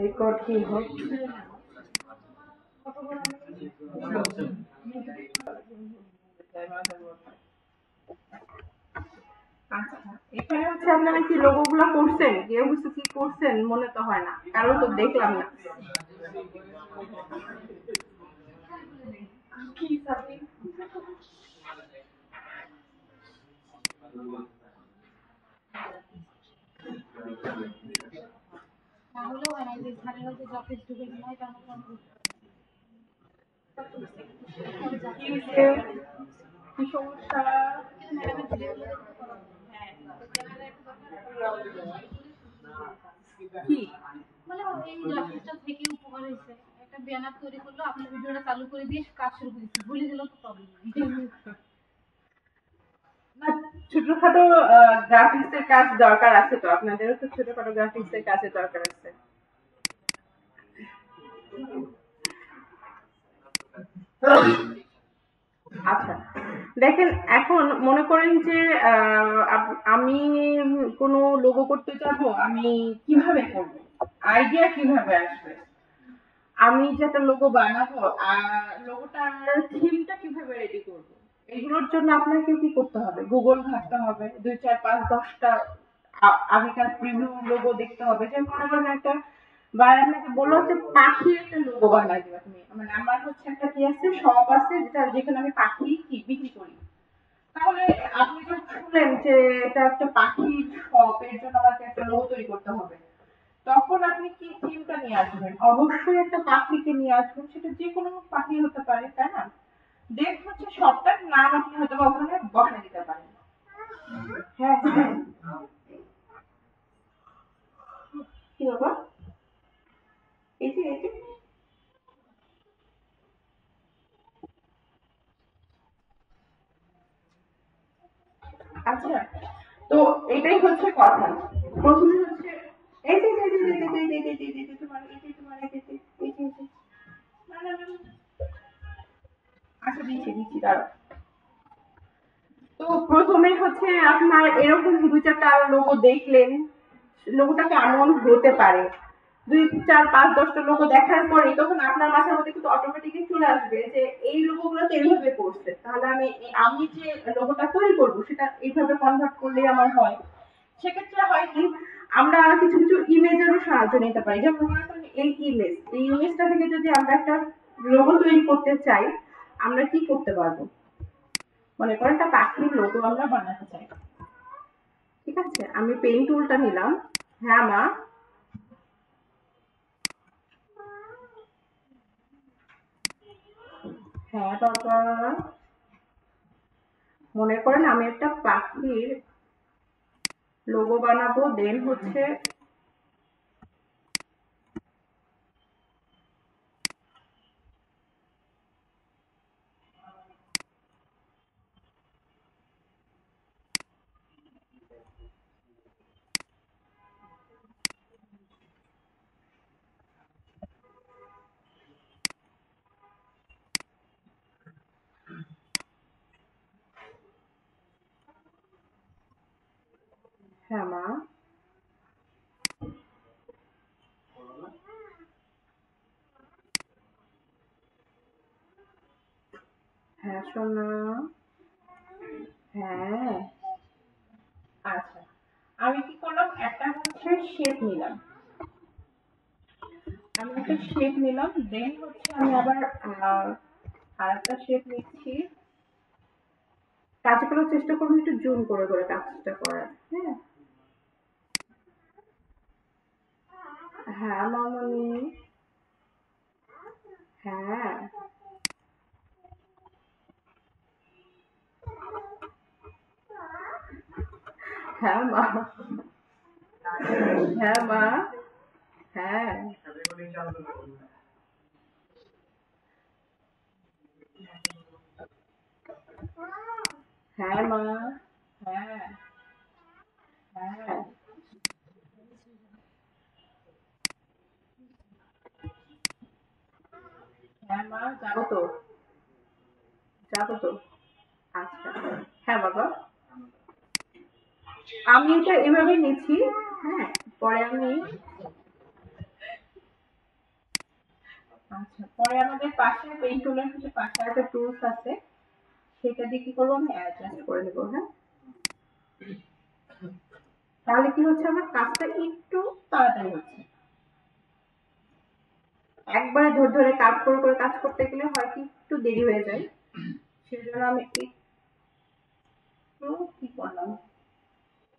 Record কি হচ্ছে? আচ্ছা, এখানে হচ্ছে আপনারা কি লোগো গুলা করছেন? কেউ কিছু কি করছেন? মনে তো হয় না, কারো তো দেখলাম না। কি সমস্যা? কি? মানে এই অফিসটা থেকে উপকার হয়েছে, একটা ব্যানার তৈরি করলো, আপনার ভিডিওটা চালু করে দিয়ে কাজ শুরু করেছি, ভুলে গেলেও তো প্রবলেম নেই। না, ছোটখাটো গ্রাফিক্স এর কাজ দরকার আছে তো, আপনাদেরও তো ছোটখাটো গ্রাফিক্স এর কাজের দরকার আছে। আচ্ছা, দেখেন এখন মনে করেন যে আমি কোনো লোগো করতে যাবো, আমি কিভাবে করব, আইডিয়া কিভাবে আসবে, আমি যে একটা লোগো বানাবো আর লোগোটার থিমটা কিভাবে রেডি করব, এগুলোর জন্য আপনাকে কি করতে হবে? গুগল ঘাঁটতে হবে, 2 4 5 10টা আগেকার প্রিভিউ লোগো দেখতে হবে। যে মনে করেন একটা বা আপনাকে বললো যে পাখির একটা লোগো বানাই দিবা তুমি, মানে আমার হচ্ছে একটা কি আছে, শপ আছে যেটা, যেখানে আমি পাখি কি বিক্রি করি। তাহলে আপনি তো শুনলেন যে এটা একটা পাখির শপ, এর জন্য আমাকে একটা লোগো তৈরি করতে হবে। তখন আপনি কি থিমটা নিয়ে আসবেন? অবশ্যই একটা পাখিকে নিয়ে আসবেন, সেটা যে কোনো পাখি হতে পারে, তাই না? দেন হচ্ছে সবটার নাম আপনি হয়তো বা ওখানে বসাই দিতে পারেন। হ্যাঁ হ্যাঁ, কি বাবা, এই যে আচ্ছা, তো এটাই হচ্ছে কথা। প্রথমে হচ্ছে এই যে তোমার এই যে তোমার এই যে না না না, আচ্ছা দিচ্ছি দাঁড়াও। তো প্রথমে হচ্ছে আপনার এরকম 2 4টা লোগো দেখলেন, লোগোটা কেমন হতে পারে, 2 4 5 10টা লোগো দেখার পরে তখন আপনার মাথার মধ্যে কিন্তু অটোমেটিকলি চলে আসবে যে এই লোগোগুলো তো এইভাবে করছে, তাহলে আমি আমি যে লোগোটা তৈরি করবো সেটা এইভাবে কনভার্ট করলে আমার হয়। সেক্ষেত্রে হয় কি, আমরা কিছু কিছু ইমেজেরও সাহায্য নিতে পারি। যেমন মনে করেন এই ইমেজটা থেকে যদি আমরা একটা লোগো তৈরি করতে চাই, আমরা কি করতে পারবো? মনে করেন একটা পাখির লোগো আমরা বানাতে চাই, ঠিক আছে, আমি পেন টুলটা নিলাম। হ্যাঁ মা। হ্যাঁ বাবা। মনে করেন আমি একটা পাখির লোগো বানাবো, দেন হচ্ছে হ্যাঁ মা। হ্যাঁ সোনা। হ্যাঁ। আচ্ছা, আমি কি করলাম, একটা হচ্ছে শেপ নিলাম, আমি একটা শেপ নিলাম, দেন হচ্ছে আমি আবার আর একটা শেপ নিচ্ছি। কাজ করার চেষ্টা করবেন একটু জুম করে করে কাজটা করার, হ্যাঁ। হ্যাঁ মামনি। হ্যাঁ। হ্যাঁ মা। হ্যাঁ মা। হ্যাঁ। হ্যাঁ মা। হ্যাঁ। হ্যাঁ। হ্যাঁ মা, যাবো তো, যাবো তো। আচ্ছা। হ্যাঁ বাবা। আমি এটা এভাবে নিচ্ছি। হ্যাঁ, পরে আমি আচ্ছা, পরে আমাদের পাশে পেইন্ট টুলের পাশে একটা টুলস আছে, সেটা দিয়ে কি করবো আমি অ্যাডজাস্ট করে নেবো। হ্যাঁ, তাহলে কি হচ্ছে আমার কাজটা একটু তাড়াতাড়ি হচ্ছে। একবারে ধরে ধরে কাজ করে করে কাজ করতে গেলে হয় কি একটু দেরি হয়ে যায়। সেজন্য আমি একটু কি করলাম,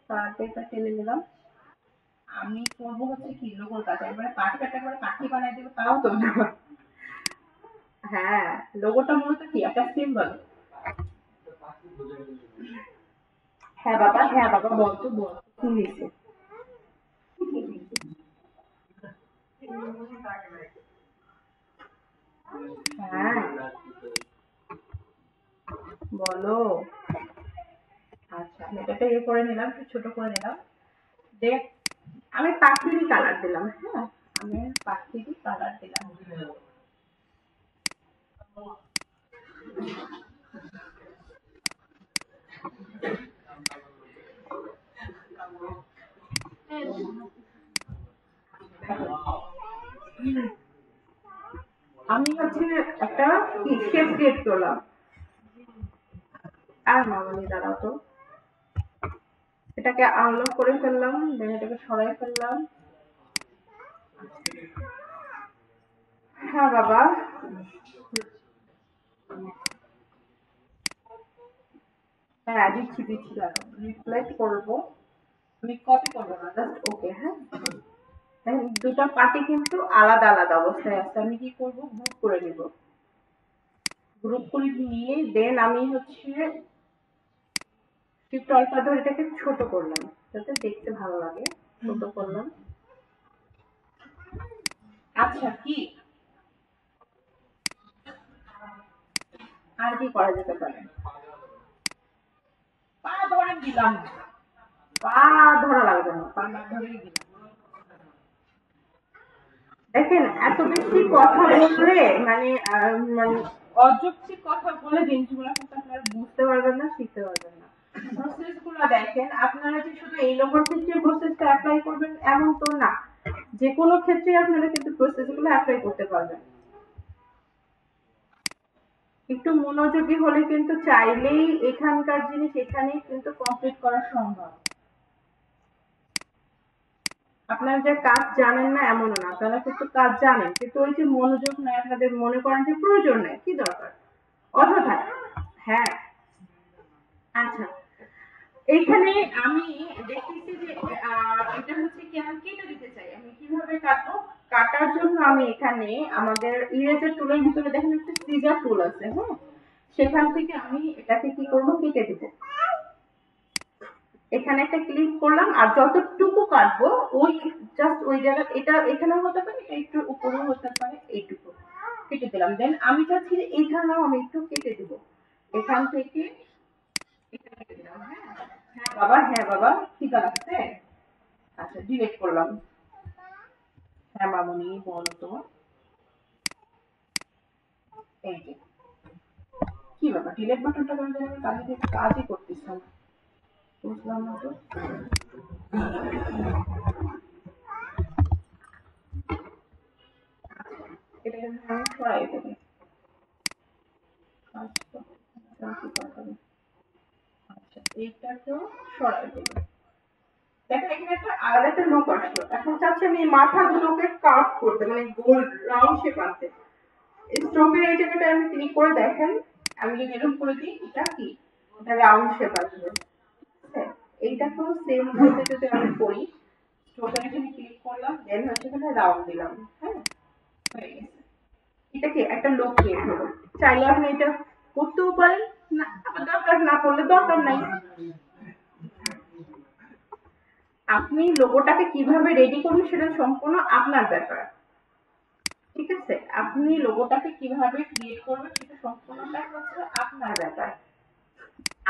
তাড়াতাড়ি টেনে নিলাম। আমি করবো হচ্ছে কি লোগোর কাজ, একবারে পাখি কাটা করে পাখি বানাই দেবো তাও তো না। হ্যাঁ, লোগোটা মূলত কি একটা সিম্বল। হ্যাঁ বাবা বলতো বল, কি হয়েছে? হ্যাঁ, বলো। আচ্ছা, আমি এটাকে ইয়ে করে নিলাম, একটু ছোট করে নিলাম। দেখ, আমি পাখিরই কালার দিলাম। হ্যাঁ, আমি পাখিরই কালার দিলাম। আমি হচ্ছে একটা কি শেপ ক্রিয়েট করলাম। আর মামনি দাঁড়াও তো, এটাকে আনলক করে ফেললাম, দেন এটাকে সরাই ফেললাম। হ্যাঁ বাবা, হ্যাঁ দিচ্ছি দিচ্ছি, দাঁড়াও রিফ্লেক্ট করবো। আমি কপি করবো না, জাস্ট ওকে। হ্যাঁ, দেখেন দুটা পার্টি কিন্তু আলাদা আলাদা অবস্থায় আছে, আমি কি করবো গ্রুপ করে নিব। গ্রুপ করে নিয়ে দেন আমি হচ্ছে শিফট অল্টার ধরে এটাকে ছোট করলাম, যাতে দেখতে ভালো লাগে। ছোট করলাম। আচ্ছা, কি আর কি করা যেতে পারে? পা ধরে দিলাম, পা ধরা লাগবে না, পা না ধরেই দিলাম। দেখেন এত বেশি কথা বললে মানে মানে অযৌক্তিক কথা বলে জিনিসগুলো কিন্তু আপনারা বুঝতে পারবেন না, শিখতে পারবেন না। প্রসেস গুলো দেখেন, আপনারা যে শুধু এই লোগোর ক্ষেত্রে প্রসেসটা অ্যাপ্লাই করবেন এমন তো না, যে কোনো ক্ষেত্রে আপনারা কিন্তু প্রসেস গুলো অ্যাপ্লাই করতে পারবেন। একটু মনোযোগী হলে কিন্তু চাইলেই এখানকার জিনিস এখানেই কিন্তু কমপ্লিট করা সম্ভব। আপনারা যে কাজ জানেন না এমনও না, আপনারা কিন্তু কাজ জানেন, কিন্তু ওই যে মনোযোগ নেই আপনাদের, মনে করেন যে প্রয়োজন নেই, কি দরকার অযথায়। হ্যাঁ, আচ্ছা, এইখানে আমি দেখতেছি যে এটা হচ্ছে কি আমি কেটে দিতে চাই, আমি কিভাবে কাটবো? কাটার জন্য আমি এখানে আমাদের ইরেজার টুলের ভিতরে দেখেন একটা সিজার টুল আছে। হ্যাঁ, সেখান থেকে আমি এটাকে কি করবো, কেটে দিব। এখানে একটা ক্লিক করলাম, আর যতটুকু কাটবো ওই জাস্ট ওই জায়গা, এটা এখানেও হতে পারে, এটা একটু উপরেও হতে পারে, এইটুকু কেটে দিলাম। দেন আমি চাচ্ছি যে এইখানেও আমি একটু কেটে দিব, এখান থেকে এটা কেটে দিলাম। হ্যাঁ, হ্যাঁ বাবা, হ্যাঁ বাবা, ঠিক আছে। আচ্ছা, ডিলিট করলাম। হ্যাঁ মামনি বলো তো, এই যে কি ব্যাপার, ডিলিট বাটনটা কেন জানি আমি কাজই করতেছি না, বুঝলাম না তো। এটা কিন্তু আমি সরাই দেবো। আচ্ছা, কি কথা হবে? আচ্ছা, এইটাকেও সরাই দেবো। দেখেন এখানে একটা আলাদা একটা লুক আসলো। এখন চাচ্ছি আমি এই মাথাগুলোকে কাট করতে, মানে গোল রাউন্ড শেপ আনতে। স্ট্রোকের এই জায়গাটা আমি ক্লিক করে দেখেন, আমি যদি এরকম করে দিই, এটা কি, এটা রাউন্ড শেপ আসবে। হ্যাঁ, এইটাকেও সেম ভাবে যদি আমি করি, স্ট্রোকের এখানে ক্লিক করলাম, দেন হচ্ছে এখানে রাউন্ড দিলাম। হ্যাঁ, হয়ে গেছে। এটা কি একটা লুক ক্রিয়েট হলো। চাইলে আপনি এটা করতেও পারেন, না আবার দরকার না পড়লে দরকার নাই। আপনি লোগোটাকে কিভাবে রেডি করবেন সেটা সম্পূর্ণ আপনার ব্যাপার। ঠিক আছে, আপনি লোগোটাকে কিভাবে ক্রিয়েট করবেন সেটা সম্পূর্ণটাই হচ্ছে আপনার ব্যাপার।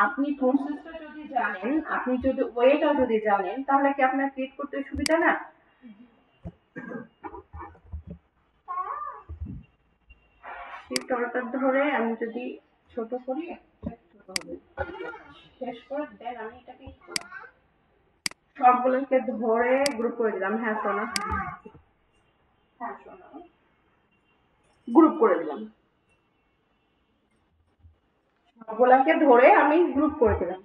আপনি প্রসেসটা যদি জানেন, আপনি যদি ওয়েটা যদি জানেন, তাহলে কি আপনার ক্রিয়েট করতে সুবিধা না? শিফট অল্টার ধরে আমি যদি ছোট করি, একটা ছোট হবে, শেষ করে দেন আমি এটাকে সবগুলোকে ধরে গ্রুপ করে দিলাম। হ্যাঁ সোনা, হ্যাঁ সোনা, গ্রুপ করে দিলাম। সবগুলাকে ধরে আমি গ্রুপ করে দিলাম।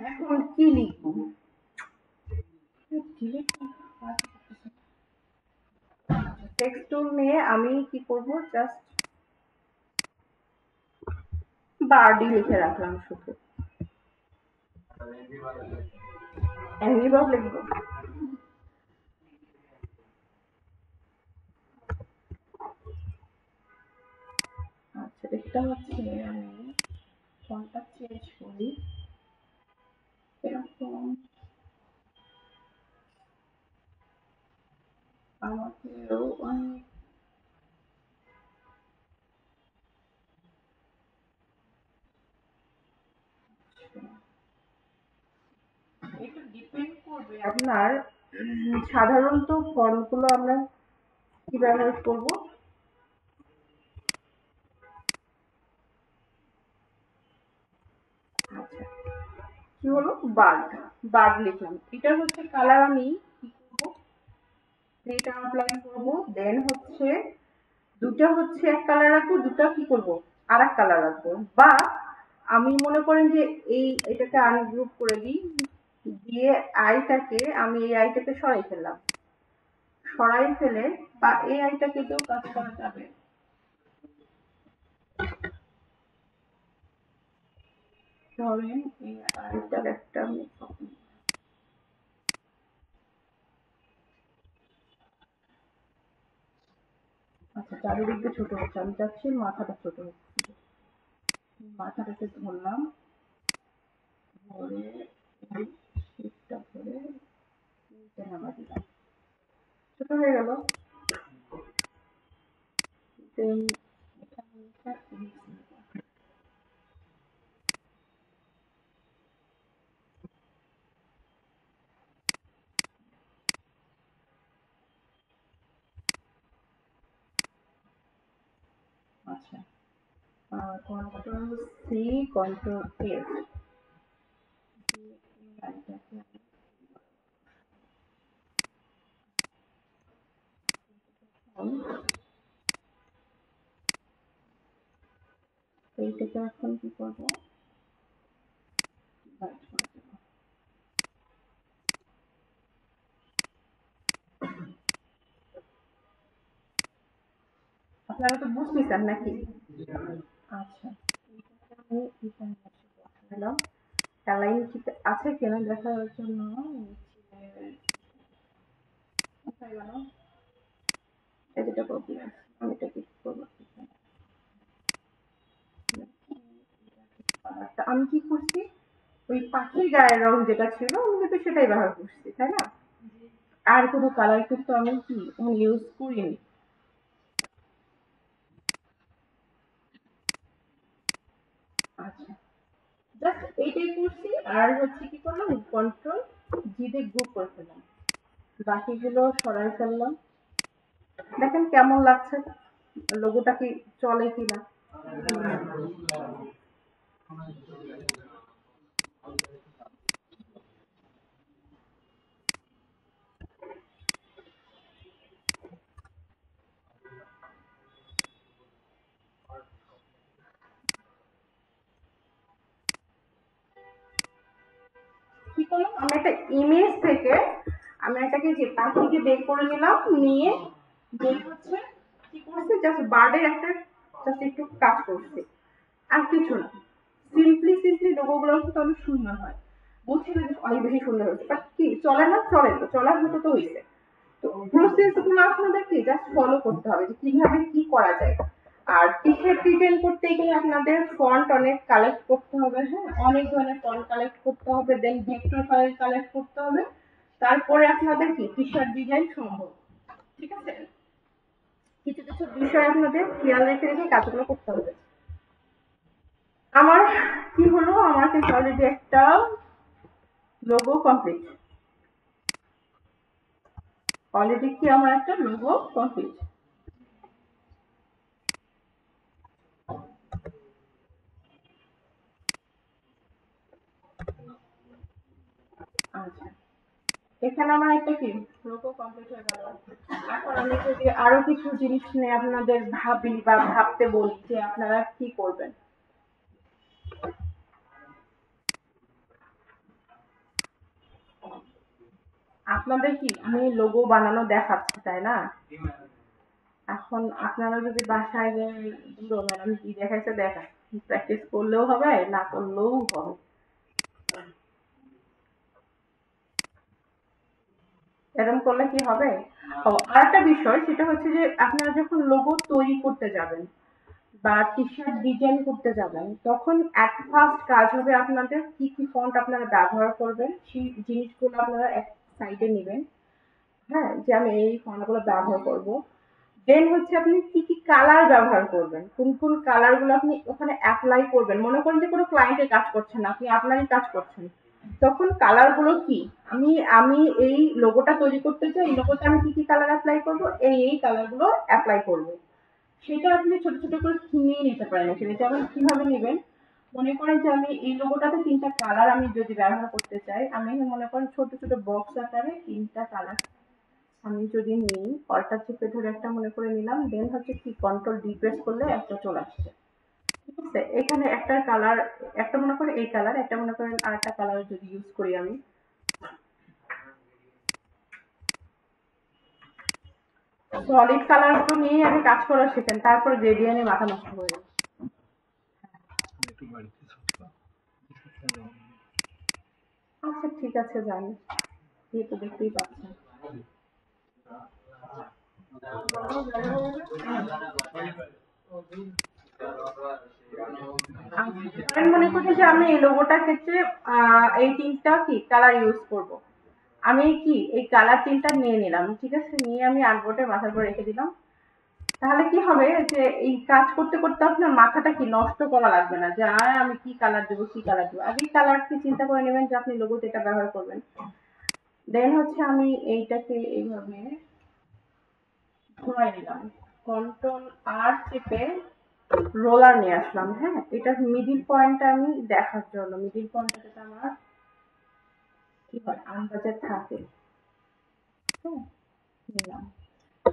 এখন কি লিখবো? টেক্সট টুল নিয়ে আমি কি করব, জাস্ট বার্ডি লিখে রাখলাম শুধু। অ্যাংরি বার্ড লিখবো। আচ্ছা, এটা হচ্ছে আমি ফন্টটা চেঞ্জ করি এরকম। আমাকেও অনেক এটা ডিপেন্ড করবে আপনার সাধারণত ফন্টগুলো আমরা কি ব্যবহার করব। আচ্ছা, কি হলো, বার্ড, বার্ড লিখলাম। এটার হচ্ছে কালার আমি কি করব, এটা অ্যাপ্লাই করব। দেন হচ্ছে দুটা হচ্ছে এক কালার রাখবো, দুটা কি করব আর এক কালার রাখবো। বা আমি মনে করেন যে এটাকে আনগ্রুপ করে দিই, দিয়ে আইটাকে আমি এই আইটাকে সরাই ফেললাম, সরাই ফেলে বা এই আইটাকে দিয়েও কাজ করা যাবে। ধরেন এই আইটার একটা আমি আচ্ছা, চারিদিকটা ছোট হচ্ছে, আমি চাচ্ছি মাথাটা ছোট হচ্ছে। মাথাটাকে ধরলাম, ধরে এই শেপটা ধরে নিচে নামা দিলাম, ছোট হয়ে গেল। দেন এখানে একটা আচ্ছা, কন্ট্রোল সি, কন্ট্রোল এফ, এইটাকে এখন কি করবো, আপনারা তো বুঝতেছেন নাকি? আচ্ছা, আমি এখানে বসালাম, অ্যালাইন ঠিক আছে কিনা দেখার জন্য কোথায় গেল, এটা প্রবলেম। আমি এটা কি করবো, আমি কি করছি, ওই পাখির গায়ের রং যেটা ছিল আমি কিন্তু সেটাই ব্যবহার করছি, তাই না? আর কোনো কালার কিন্তু আমি কি ইউজ করিনি। আচ্ছা, জাস্ট এইটাই করছি। আর হচ্ছে কি করলাম, কন্ট্রোল জি দিয়ে গ্রুপ করে ফেললাম, বাকিগুলো সরাই ফেললাম। দেখেন কেমন লাগছে, লোগোটা কি চলে কিনা। কি করলাম, আমি একটা ইমেজ থেকে আমি এটাকে যে পাখিকে বের করে নিলাম, নিয়ে বের হচ্ছে কি করছে, জাস্ট বার্ডের একটা জাস্ট একটু কাজ করছে, আর কিছু না। সিম্পলি সিম্পলি লোগোগুলো কিন্তু অনেক সুন্দর হয়, বলছি না যে অনেক বেশি সুন্দর হয়েছে, বাট কি চলে না, চলে তো, চলার মতো তো হয়েছে। তো প্রসেস গুলো আপনাদেরকে জাস্ট ফলো করতে হবে যে কিভাবে কি করা যায়। আর পিকচার প্রিটেন্ড করতে গেলে আপনাদের ফন্ট অনেক কালেক্ট করতে হবে, হ্যাঁ, অনেক ধরনের ফন্ট কালেক্ট করতে হবে, দেন ভেক্টর ফাইল কালেক্ট করতে হবে, তারপরে আপনাদের কি পিকচার ডিজাইন সম্ভব। ঠিক আছে, কিছু কিছু বিষয় আপনাদের খেয়াল রেখে রেখে কাজগুলো করতে হবে। আমার কি হলো, আমার কিন্তু অলরেডি একটা লোগো কমপ্লিট, অলরেডি কি আমার একটা লোগো কমপ্লিট। এখানে আমার একটা কি লোগো কমপ্লিট হয়ে গেল। এখন আমি যদি আরো কিছু জিনিস নিয়ে আপনাদের ভাবি বা ভাবতে বলি যে আপনারা কি করবেন। আপনাদের কি আমি লোগো বানানো দেখাচ্ছি তাই না? এখন আপনারা যদি বাসায় যে দূর ম্যাডাম কি দেখাইছে দেখা, প্র্যাকটিস করলেও হবে না করলেও হবে। এরকম করলে কি হবে? ও আরেকটা বিষয় সেটা হচ্ছে যে আপনারা যখন লোগো তৈরি করতে যাবেন বা টি শার্ট ডিজাইন করতে যাবেন তখন অ্যাট ফার্স্ট কাজ হবে আপনাদের কি কি ফন্ট আপনারা ব্যবহার করবেন সেই জিনিসগুলো আপনারা এক সাইডে নেবেন। হ্যাঁ, যে আমি এই ফন্টগুলো ব্যবহার করব। দেন হচ্ছে আপনি কি কি কালার ব্যবহার করবেন, কোন কোন কালার গুলো আপনি ওখানে অ্যাপ্লাই করবেন। মনে করেন যে কোনো ক্লায়েন্টের কাজ করছেন না, আপনি আপনারই কাজ করছেন, তখন কালার গুলো কি, আমি আমি এই লোগোটা তৈরি করতে চাই, এই লোগোতে আমি কি কি কালার অ্যাপ্লাই করব, এই কালার গুলো অ্যাপ্লাই করব। সেটা আপনি ছোট ছোট করে নিয়ে নিতে পারেন। সেটা যেমন কিভাবে নেবেন, মনে করেন যে আমি এই লোগোটাতে তিনটা কালার আমি যদি ব্যবহার করতে চাই, আমি মনে করেন ছোট ছোট বক্স আকারে তিনটা কালার আমি যদি নিই, অল্টার চেপে ধরে একটা মনে করে নিলাম, দেন হচ্ছে কি কন্ট্রোল ডি প্রেস করলে একটা চলে আসছে। ঠিক আছে, এখানে একটা কালার, একটা মনে করেন এই কালার, একটা মনে করেন আর একটা কালার যদি ইউজ করি আমি, সলিড কালার গুলো নিয়ে আগে কাজ করা শেখেন, তারপর গ্রেডিয়েন্টে মাথা নষ্ট হয়ে যাবে। আচ্ছা ঠিক আছে, জানি, এই তো দেখতেই পাচ্ছেন। আমি মনে করি যে আমি এই লোগোটার ক্ষেত্রে এই তিনটা কি কালার ইউজ করব। আমি কি এই কালার তিনটা নিয়ে নিলাম, ঠিক আছে, নিয়ে আমি আর্টবোর্ডের মাথার উপর রেখে দিলাম। তাহলে কি হবে যে এই কাজ করতে করতে আপনার মাথাটা কি নষ্ট করা লাগবে না যে আর আমি কি কালার দেবো কি কালার দেবো। আগে কালারটি চিন্তা করে নেবেন যে আপনি লোগোতে এটা ব্যবহার করবেন। দেন হচ্ছে আমি এইটাকে এইভাবে ঘুরাই নিলাম, কন্ট্রোল আর চেপে রোলার নিয়ে আসলাম। হ্যাঁ, এটার মিডিল পয়েন্টটা আমি দেখার জন্য, মিডিল পয়েন্টটা যাতে আমার কি হয় আন্দাজে থাকে। হ্যাঁ, নিলাম,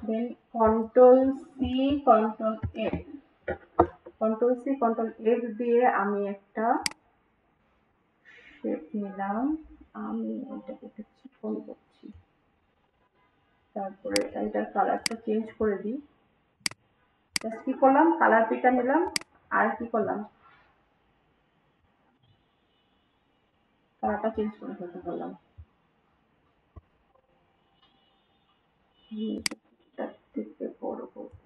then control C control F, control C control F দিয়ে আমি একটা শেপ নিলাম। আমি এটাকে একটু চিকন করছি, তারপরে এটার কালারটা চেঞ্জ করে দিই। জাস্ট কি করলাম, কালার পিকটা নিলাম আর কি করলাম, কালারটা চেঞ্জ করে ফেলতে পারলাম। এটার থেকে বড় করবো।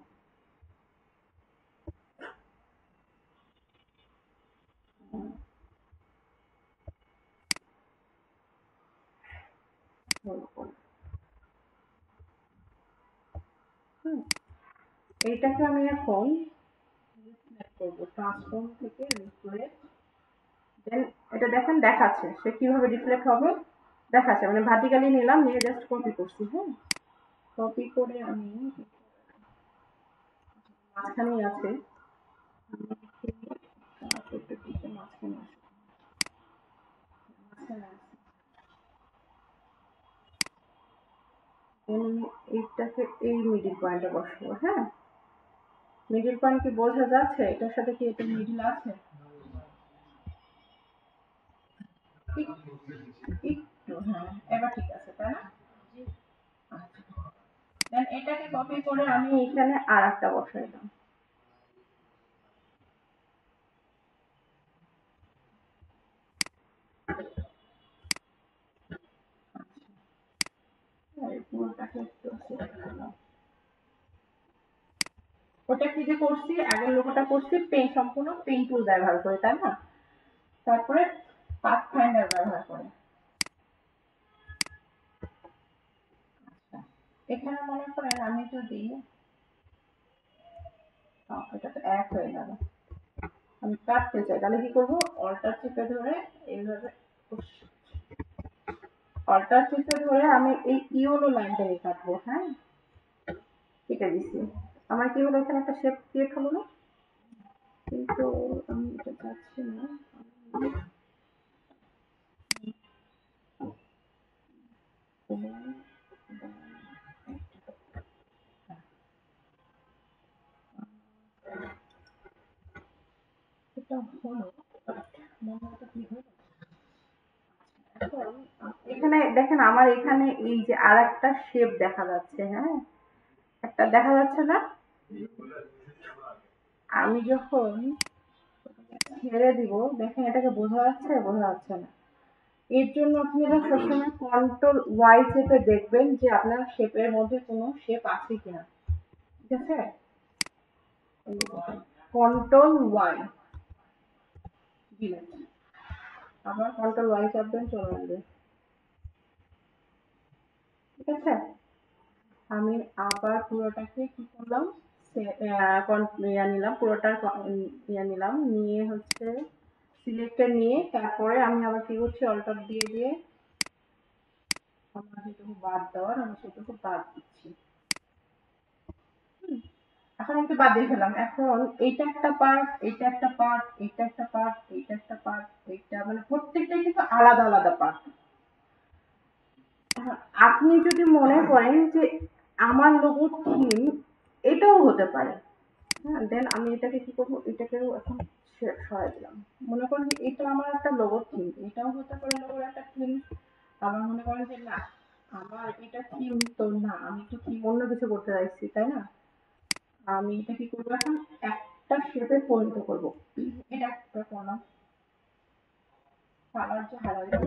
বড় করবো। হুম, এইটাকে আমি এখন রিফ্লেক্ট করবো, ট্রান্সফর্ম থেকে রিফ্লেক্ট। দেন এটা দেখেন দেখাচ্ছে সে কিভাবে রিফ্লেক্ট হবে, দেখাচ্ছে মানে ভার্টিক্যালি নিলাম, নিয়ে জাস্ট কপি করছি। হ্যাঁ, কপি করে আমি মাঝখানেই আছে, মাঝখানে আছে, মাঝখানে আছে। দেন আমি এইটাকে এই মিডিল পয়েন্টে বসাবো। হ্যাঁ, মিডিল পয়েন্ট কি বোঝা যাচ্ছে, এটার সাথে কি এটা মিডিল আছে? একটু, হ্যাঁ এবার ঠিক আছে তাই না? আচ্ছা, দেন এটাকে কপি করে আমি এখানে আর একটা বসাইলাম। পুরোটাকে একটু select করলাম। ওটা কি যে করছি, আগের লোগোটা করছি পেন, সম্পূর্ণ পেন টুল ব্যবহার করে তাই না, তারপরে পাথ ফাইন্ডার ব্যবহার করে। আচ্ছা, এখানে মনে করেন আমি যদি এটা তো এক হয়ে গেল, আমি কাটতে চাই তাহলে কি করবো, অল্টার চেপে ধরে এইভাবে, অল্টার চেপে ধরে আমি এই ইয়েলো লাইনটাকে কাটবো। হ্যাঁ, কেটে দিচ্ছি, আমার কি হলো এখানে একটা শেপ ক্রিয়েট হলো না, কিন্তু আমি এটা চাচ্ছি না। এটা হলো, মনে হতো কি হলো। এখন এখানে দেখেন আমার এখানে এই যে আর একটা শেপ দেখা যাচ্ছে, হ্যাঁ, একটা দেখা যাচ্ছে না? আমি যখন ছেড়ে দিব, দেখেন এটাকে বোঝা যাচ্ছে, বোঝা যাচ্ছে না। এর জন্য আপনারা সবসময় কন্ট্রোল ওয়াই চেপে দেখবেন যে আপনার শেপের মধ্যে কোনো শেপ আছে কিনা, ঠিক আছে? কন্ট্রোল ওয়াই দিলেন, আবার কন্ট্রোল ওয়াই চাপবেন, চলে আসবে, ঠিক আছে? আমি আবার পুরোটাকে কি করলাম, নিলাম পুরোটা, নিলাম, নিয়ে হচ্ছে সিলেক্টর নিয়ে তারপরে আমি আবার কি করছি, অল্টার দিয়ে দিয়ে আমার যেটুকু বাদ দেওয়ার আমি সেটুকু বাদ দিচ্ছি। এখন আমি তো বাদ দিয়ে ফেললাম। এখন এইটা একটা পার্ট, এইটা একটা পার্ট, এইটা একটা পার্ট, এইটা একটা পার্ট, এইটা মানে প্রত্যেকটাই কিন্তু আলাদা আলাদা পার্ট। আপনি যদি মনে করেন যে আমার লোগো থিম এটাও হতে পারে, হ্যাঁ, দেন আমি এটাকে কি করবো, এটাকেও এখন সরাই দিলাম। মনে করেন যে এটা আমার একটা লোগো থিম, এটাও হতে পারে লোগোর একটা থিম। আবার মনে করেন যে না, আমার এটা থিম তো না, আমি তো থিম অন্য কিছু করতে চাইছি, তাই না? আমি এটা কি করবো, এখন একটা শেপে পরিণত করবো। এটা একটা করলাম, কালার যে হারাই গেল,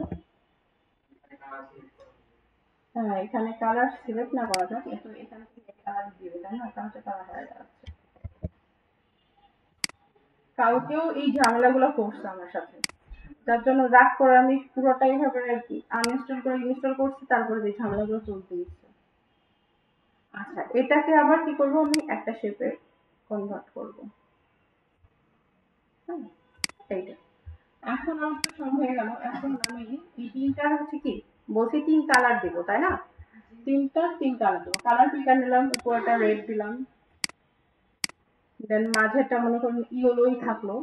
হ্যাঁ, এখানে কালার সিলেক্ট না করা যাক, কিন্তু এখানে কালার দিবে, তাই না? কারণ কালার হারাই যাচ্ছে। কালকেও এই ঝামেলাগুলো করছে আমার সাথে, যার জন্য রাগ করে আমি পুরোটাই এভাবে আনইনস্টল করে ইনস্টল করছি, তারপরে এই ঝামেলাগুলো চলতে দিচ্ছে। আচ্ছা, এটাকে আবার কি করব, আমি একটা শেপে কনভার্ট করব, হ্যাঁ, এইটা। এখন আমার তো সব হয়ে গেল। এখন আমি এই তিনটার হচ্ছে কি বলছি, তিন কালার দিব, তাই না? তিন কালার দেবো। কালার পিকার নিলাম, উপরটা রেড দিলাম, দেন মাঝেরটা মনে করুন ইয়েলোই থাকলো,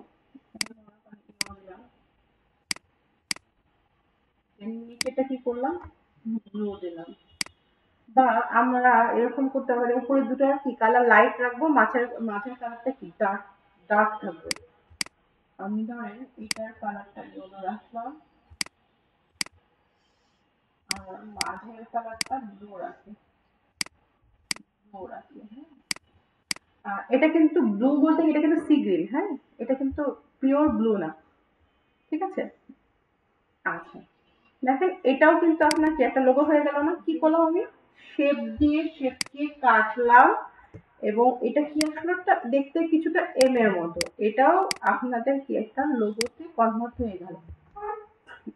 নিচেটা কি করলাম, ব্লু দিলাম। বা আমরা এরকম করতে পারি, উপরে দুটো কি কালার লাইট রাখবো, মাঝের কালারটা কি ডার্ক, ডার্ক থাকবে। আমি ধরেন এটার কালারটা ইয়েলো রাখলাম, আর মাঝের কালারটা ব্লু রাখি, ব্লু রাখি, হ্যাঁ। এটা কিন্তু ব্লু বলতে এটা কিন্তু সি গ্রিন, হ্যাঁ, এটা কিন্তু পিওর ব্লু না, ঠিক আছে? আচ্ছা, দেখেন এটাও কিন্তু আপনার কি একটা লোগো হয়ে গেল না? কি করলাম আমি, শেপ দিয়ে শেপকে কাটলাম, এবং এটা কি আসলে দেখতে কিছুটা এম এর মতো, এটাও আপনাদের কি একটা লোগোতে কনভার্ট হয়ে গেল।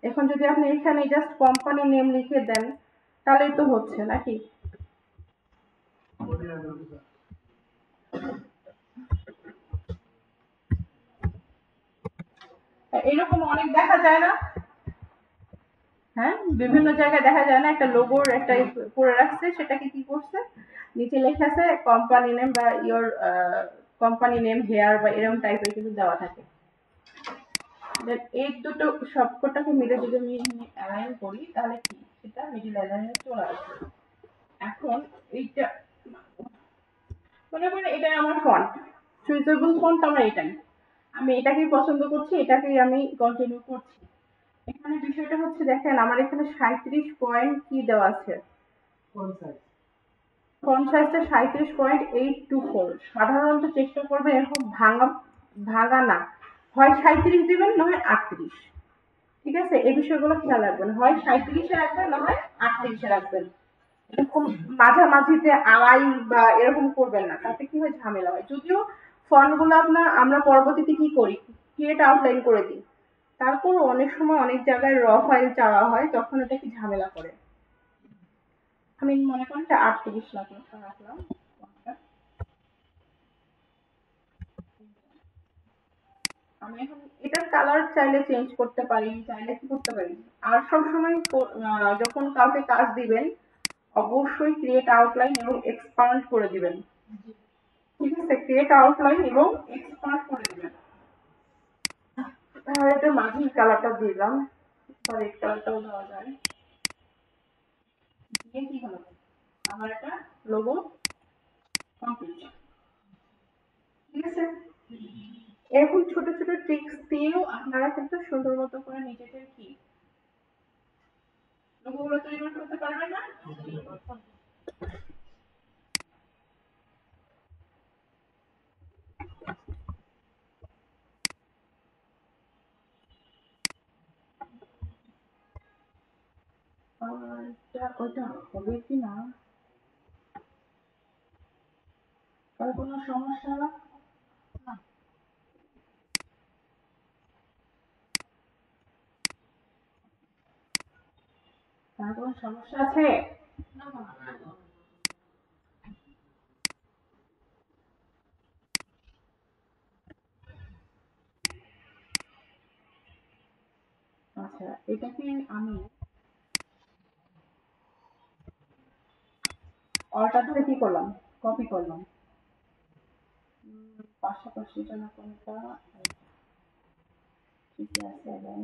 এখন যদি আপনি এখানে জাস্ট কোম্পানি নেম লিখে দেন, তাহলেই তো হচ্ছে নাকি? এরকম অনেক দেখা যায় না? হ্যাঁ, বিভিন্ন জায়গায় দেখা যায় না, একটা লোগোর একটা করে রাখছে, সেটাকে কি করছে, নিচে লেখা আছে কোম্পানি নেম বা ইওর কোম্পানি নেম হেয়ার বা এরকম টাইপের কিন্তু দেওয়া থাকে। এই দুটো সবকটাকে মিলে যদি আমি অ্যালাইন করি, তাহলে কি সেটা মিডিল অ্যালাইনে চলে আসবে। এখন এইটা মনে করেন এটাই আমার ফন্ট, সুইটেবল ফন্ট আমার এটাই, আমি এটাকেই পছন্দ করছি, এটাকেই আমি কন্টিনিউ করছি। এখানে বিষয়টা হচ্ছে, দেখেন আমার এখানে 37 কি দেওয়া আছে, ফন্ট সাইজটা 37.824। সাধারণত চেষ্টা করবেন এরকম ভাঙা ভাঙা না, হয় 37 দিবেন, না হয় 38, ঠিক আছে? এই বিষয়গুলো খেয়াল রাখবেন, হয় 37-এ রাখবেন, না হয় 38-এ রাখবেন। এরকম মাঝামাঝিতে আড়াই বা এরকম করবেন না, তাতে কি হয়, ঝামেলা হয়। যদিও ফন্ট গুলো আমরা পরবর্তীতে কি করি, ক্রিয়েট আউটলাইন করে দিই, তারপর অনেক সময় অনেক জায়গায় র ফাইল চাওয়া হয়, তখন এটা কি ঝামেলা করে। আমি মনে করেন 38 রাখলাম। আমি এখন এটার কালার চাইলে চেঞ্জ করতে পারি, চাইলে কি করতে পারি, আর সবসময় যখন কাউকে কাজ দিবেন, অবশ্যই ক্রিয়েট আউটলাইন এবং এক্সপান্ড করে দিবেন, ঠিক আছে? ক্রিয়েট আউটলাইন এবং এক্সপান্ড করে দিবেন। আর এটা মাঝের কালারটা দিলাম, বা রেড কালারটাও দেওয়া যায়। দিয়ে কি হলো, আমার একটা লোগো কমপ্লিট, ঠিক আছে? এরকম ছোট ছোট ট্রিক্স দিয়েও আপনারা কিন্তু সুন্দর মতো করে নিজেদের কি লোগোগুলো তৈরি করতে পারবেন না। আর ওইটা হবে কি না, তার কোনো সমস্যা না? না তার কোনো সমস্যা আছে? না না আচ্ছা, এটাকে আমি অলটা ধরে কি করলাম, কপি করলাম। পাশাপাশি যেন কোনটা ঠিকই আছে। এবং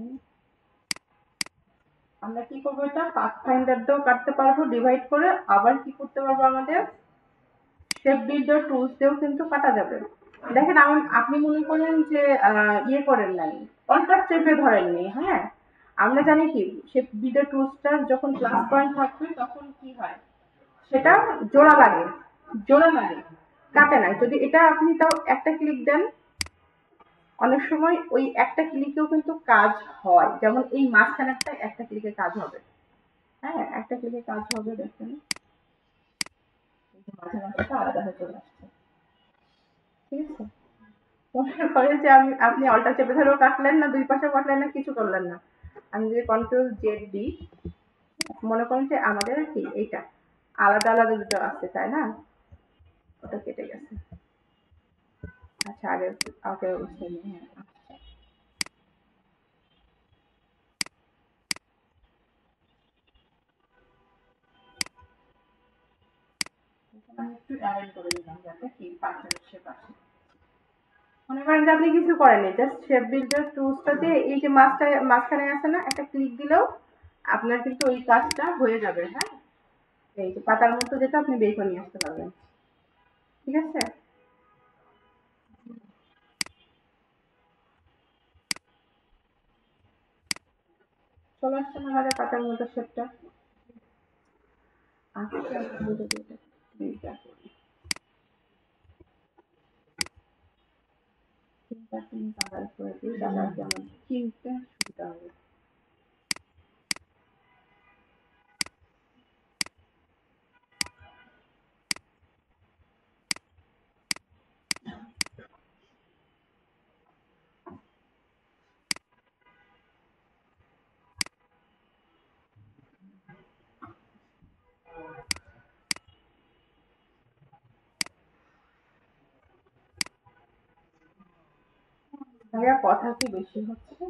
আমরা কি করবো, এটা পাথ ফাইন্ডার দিয়েও কাটতে পারবো ডিভাইড করে, আবার কি করতে পারবো আমাদের শেপ বিল্ডার টুলস দিয়েও কিন্তু কাটা যাবে। দেখেন আপনি মনে করেন যে ইয়ে করেন নাই, কন্ট্রাক্ট চেপে ধরেননি, হ্যাঁ। আমরা জানি কি শেপ বিল্ডার টুলসটার যখন প্লাস পয়েন্ট থাকবে তখন কি হয়, সেটা জোড়া লাগে, জোড়া লাগে, কাটে না। যদি এটা আপনি তাও একটা ক্লিক দেন, অনেক সময় ওই একটা ক্লিকেও কিন্তু কাজ হয়। যেমন এই মাঝখানেরটা একটা ক্লিকে কাজ হবে, হ্যাঁ, একটা ক্লিকে কাজ হবে। দেখেন মাঝে মাঝে আলাদা হয়ে চলে আসছে, ঠিক আছে। মনে করেন যে আপনি অল্টা চেপে ধরেও কাটলেন না, দুই পাশে কাটলেন না, কিছু করলেন না। আমি যদি কন্ট্রোল জেড দিই, মনে করেন যে আমাদের কি এইটা আলাদা আলাদা দুটো আছে, তাই না? ওটা কেটে গেছে। আচ্ছা, আগে আগে উঠে নিই, হ্যাঁ। আমি একটু অ্যারেঞ্জ করে দিলাম যাতে কি পাশের পাশে। মনে করেন যে আপনি কিছু করেননি, জাস্ট শেপ বিল্ডার টুলসটা দিয়ে এই যে মাঝখানে আছে না, একটা ক্লিক দিলেও আপনার কিন্তু ওই কাজটা হয়ে যাবে, হ্যাঁ। এই যে পাতার মতো যেটা আপনি বের করে নিয়ে আসতে পারবেন, ঠিক আছে। চলে আসছে না আমাদের পাতার মতো শেপটা। আচ্ছা, আমি যদি এটা দুইটা করি, তিন কালার করে দিই, তাহলে আর কি আমার চিনতে সুবিধা হবে। ভাইয়া কথা কি বেশি হচ্ছে?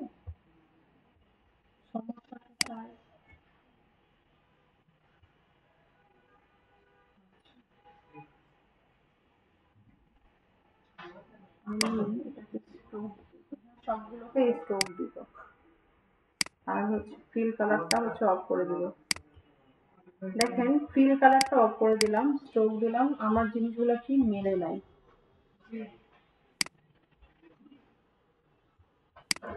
সমস্যা কোথায়? আমি এটাকে স্ট্রোক, সবগুলোকে স্ট্রোক দিব। আর হচ্ছে ফিল কালারটা হচ্ছে অফ করে দিব। দেখেন ফিল কালারটা অফ করে দিলাম, স্ট্রোক দিলাম, আমার জিনিসগুলো কি মেলে নাই।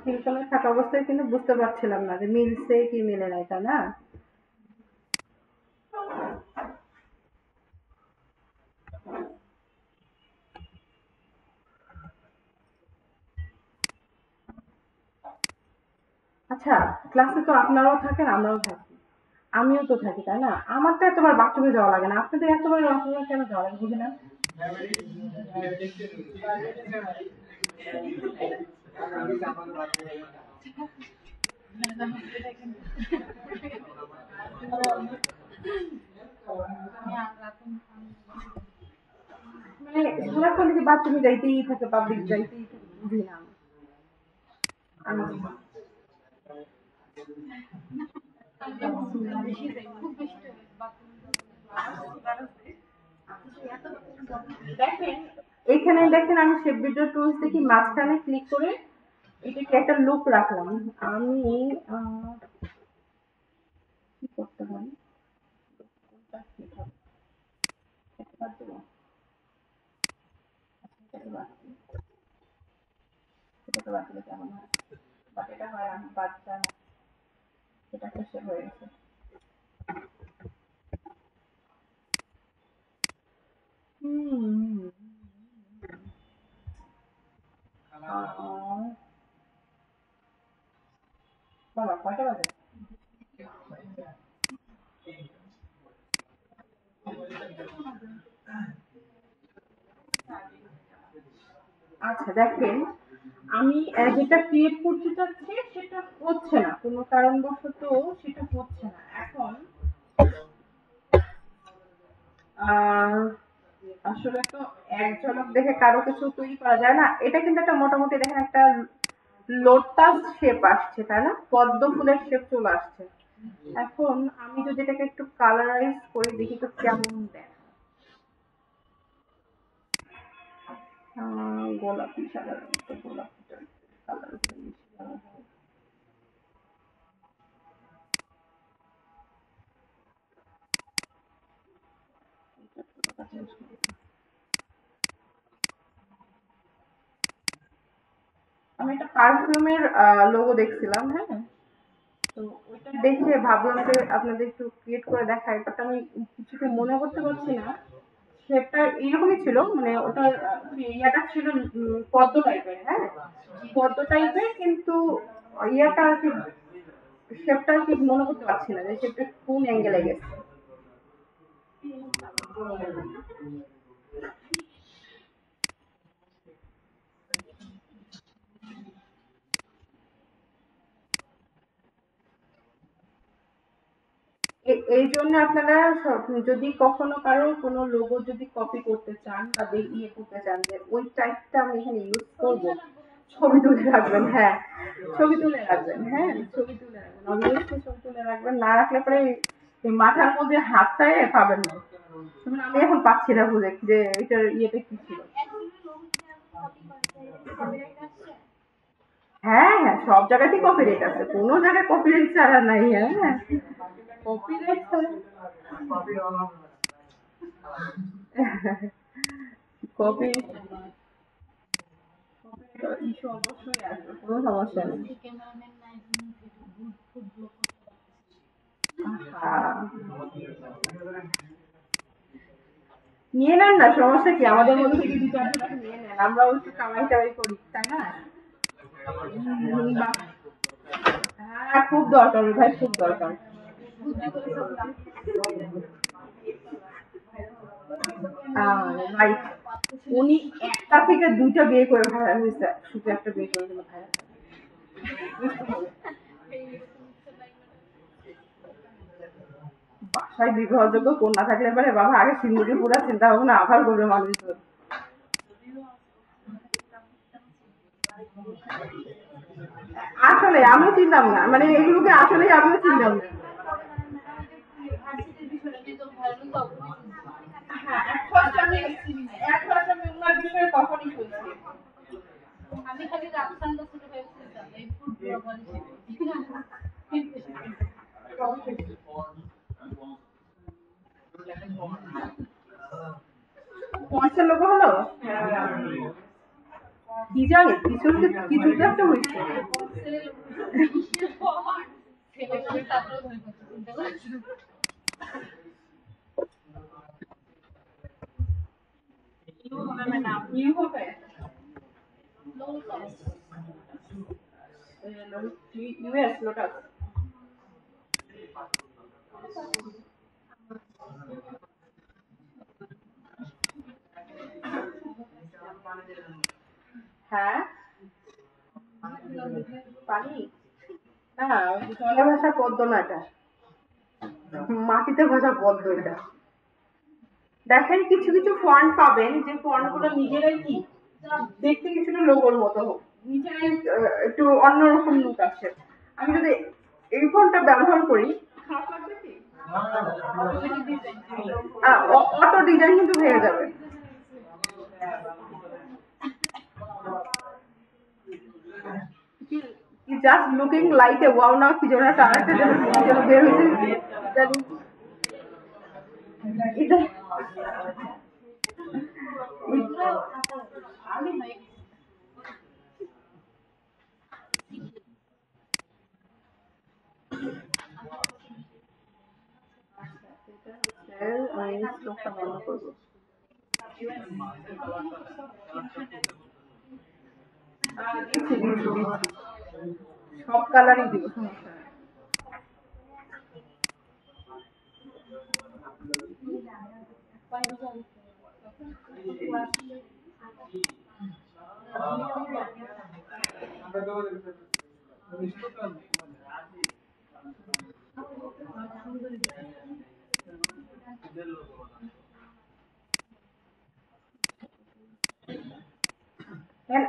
ফিল কালার থাকা অবস্থায় কিন্তু বুঝতে পারছিলাম না যে মিলছে কি মিলে নাই, তাই না? আচ্ছা, ক্লাসে তো আপনারাও থাকেন, আমরাও থাকি, আমিও তো থাকি, তাই না? আমার তো এতবার বাথরুমে যাওয়া লাগে না, আপনাদের এতবার বাথরুমে কেন যাওয়া লাগে বুঝি না। মানে সারাক্ষণ থেকে বাথরুমে যাইতেই থাকে, পাবলিক যাইতেই থাকে, বুঝি না আমি। বেশি যাই, খুব বেশি বাথরুমে যাওয়া দেখেন এইখানে দেখেন আমি শেপ ভিডিও টুলস দেখি মাঝখানে ক্লিক করে এটাকে একটা লুক রাখলাম। আমি আহ, কি করতে হয়, কোনটা ঠিক হবে, এটা বাদ দেবো? আচ্ছা, এটা বাদ দিই। এটা একটা শেপ হয়ে গেছে। হুম। বাবা কয়টা বাজে? আচ্ছা দেখেন, আমি যেটা ক্রিয়েট করতে চাচ্ছি সেটা হচ্ছে না, কোনো কারণবশত সেটা হচ্ছে না এখন। আহ আসলে তো এক ঝলক দেখে কারো কিছু তৈরি করা যায় না। এটা কিন্তু একটা মোটামুটি দেখেন একটা লোটাস শেপ আসছে, তাই না? পদ্ম ফুলের শেপ চলে আসছে। এখন আমি যদি এটাকে একটু কালারাইজ করে দেখি তো কেমন দেয়। গোলাপি সাধারণত গোলাপিটা কালার বেশি ভালো হয়। এটা পুরোটা চেঞ্জ করি। আমি একটা পারফিউমের লোগো দেখছিলাম, হ্যাঁ, তো ওইটা দেখে ভাবলাম যে আপনাদের একটু ক্রিয়েট করে দেখাই, বাট আমি কিছুতে মনে করতে পারছি না। শেপটা এইরকমই ছিল, মানে ওটার ইয়াটা ছিল পদ্ম টাইপের, হ্যাঁ, পদ্ম টাইপের, কিন্তু ইয়াটা আর কি, শেপটা আর কি মনে করতে পারছি না যে শেপটা কোন অ্যাঙ্গেলে গেছে। এই জন্য আপনারা যদি কখনো কারো কোনো লোগো যদি কপি করতে চান বা ইয়ে করতে চান যে ওই টাইপটা আমি এখানে ইউজ করবো, ছবি তুলে রাখবেন, হ্যাঁ, ছবি তুলে রাখবেন, হ্যাঁ, ছবি তুলে রাখবেন, অবভিয়াসলি ছবি তুলে রাখবেন, না রাখলে পরে এই মাথার মধ্যে হাতটায় পাবেন না। যেমন আমি এখন পাচ্ছি না বুঝে যে এটার ইয়েটা কি ছিল। হ্যাঁ হ্যাঁ, সব জায়গাতেই কপিরাইট আছে, কোনো জায়গায় কপিরাইট ছাড়া নাই, হ্যাঁ, কপিরাইট ছাড়া কপি ইস্যু অবশ্যই আসবে, কোনো সমস্যা নেই। ক্যামেরাম্যান নাই জন্য ফুড ব্লগ করতে পারতেছি। আহা, নিয়ে নেন না, সমস্যা কি, আমাদের মধ্যে থেকে দু চারজন টাকা নিয়ে নেন, আমরাও একটু কামাই টামাই করি, তাই না? বাহ, হ্যাঁ খুব দরকার ভাই, খুব দরকার। রাইট, উনি একটা থেকে দুইটা বিয়ে করে ভাইরাল হয়েছে, শুধু একটা বিয়ে করে দিল ভাইরাল। বাসায় বিবাহযোগ্য কন্যা থাকলে পারে বাবা আগে সিন্দুকে পুরা চিন্তা ভাবনা আবার করবে মানুষজন। আসলে আমিও চিনতাম না, মানে এগুলোকে আসলে আমিও চিনতাম না। হ্যাঁ, আমি ওনার বিষয়ে তখনই শুনছি। আমি খালি রাফসান দা ছোট ভাই ছিলাম এই ফুড ব্লগার হিসেবে। পয়সার লোক হলো কি জানি, কিছু কিছু তো একটা হয়েছে। নিউ হবে ইউএস লোটাস। হ্যাঁ, পানি না, জলে ভাসা পদ্ম না এটা, মাটিতে ভাসা পদ্ম এটা। দেখেন কিছু কিছু ফন্ট পাবেন যে ফন্ট গুলো নিজেরাই কি দেখতে কিছুটা লোগোর মতো হোক, নিজেরাই একটু অন্যরকম লুক আসে। আমি যদি এই ফন্টটা ব্যবহার করি, খারাপ লাগবে কি? অটো ডিজাইন কিন্তু হয়ে যাবে। Just looking like a wow, না কি যেন একটা আরেকটা যেন বের হয়েছে জানি এটা। আমি স্ট্রোকটা বন্ধ করবো। দিচ্ছি, সব কালারই দিব, সমস্যা নেই।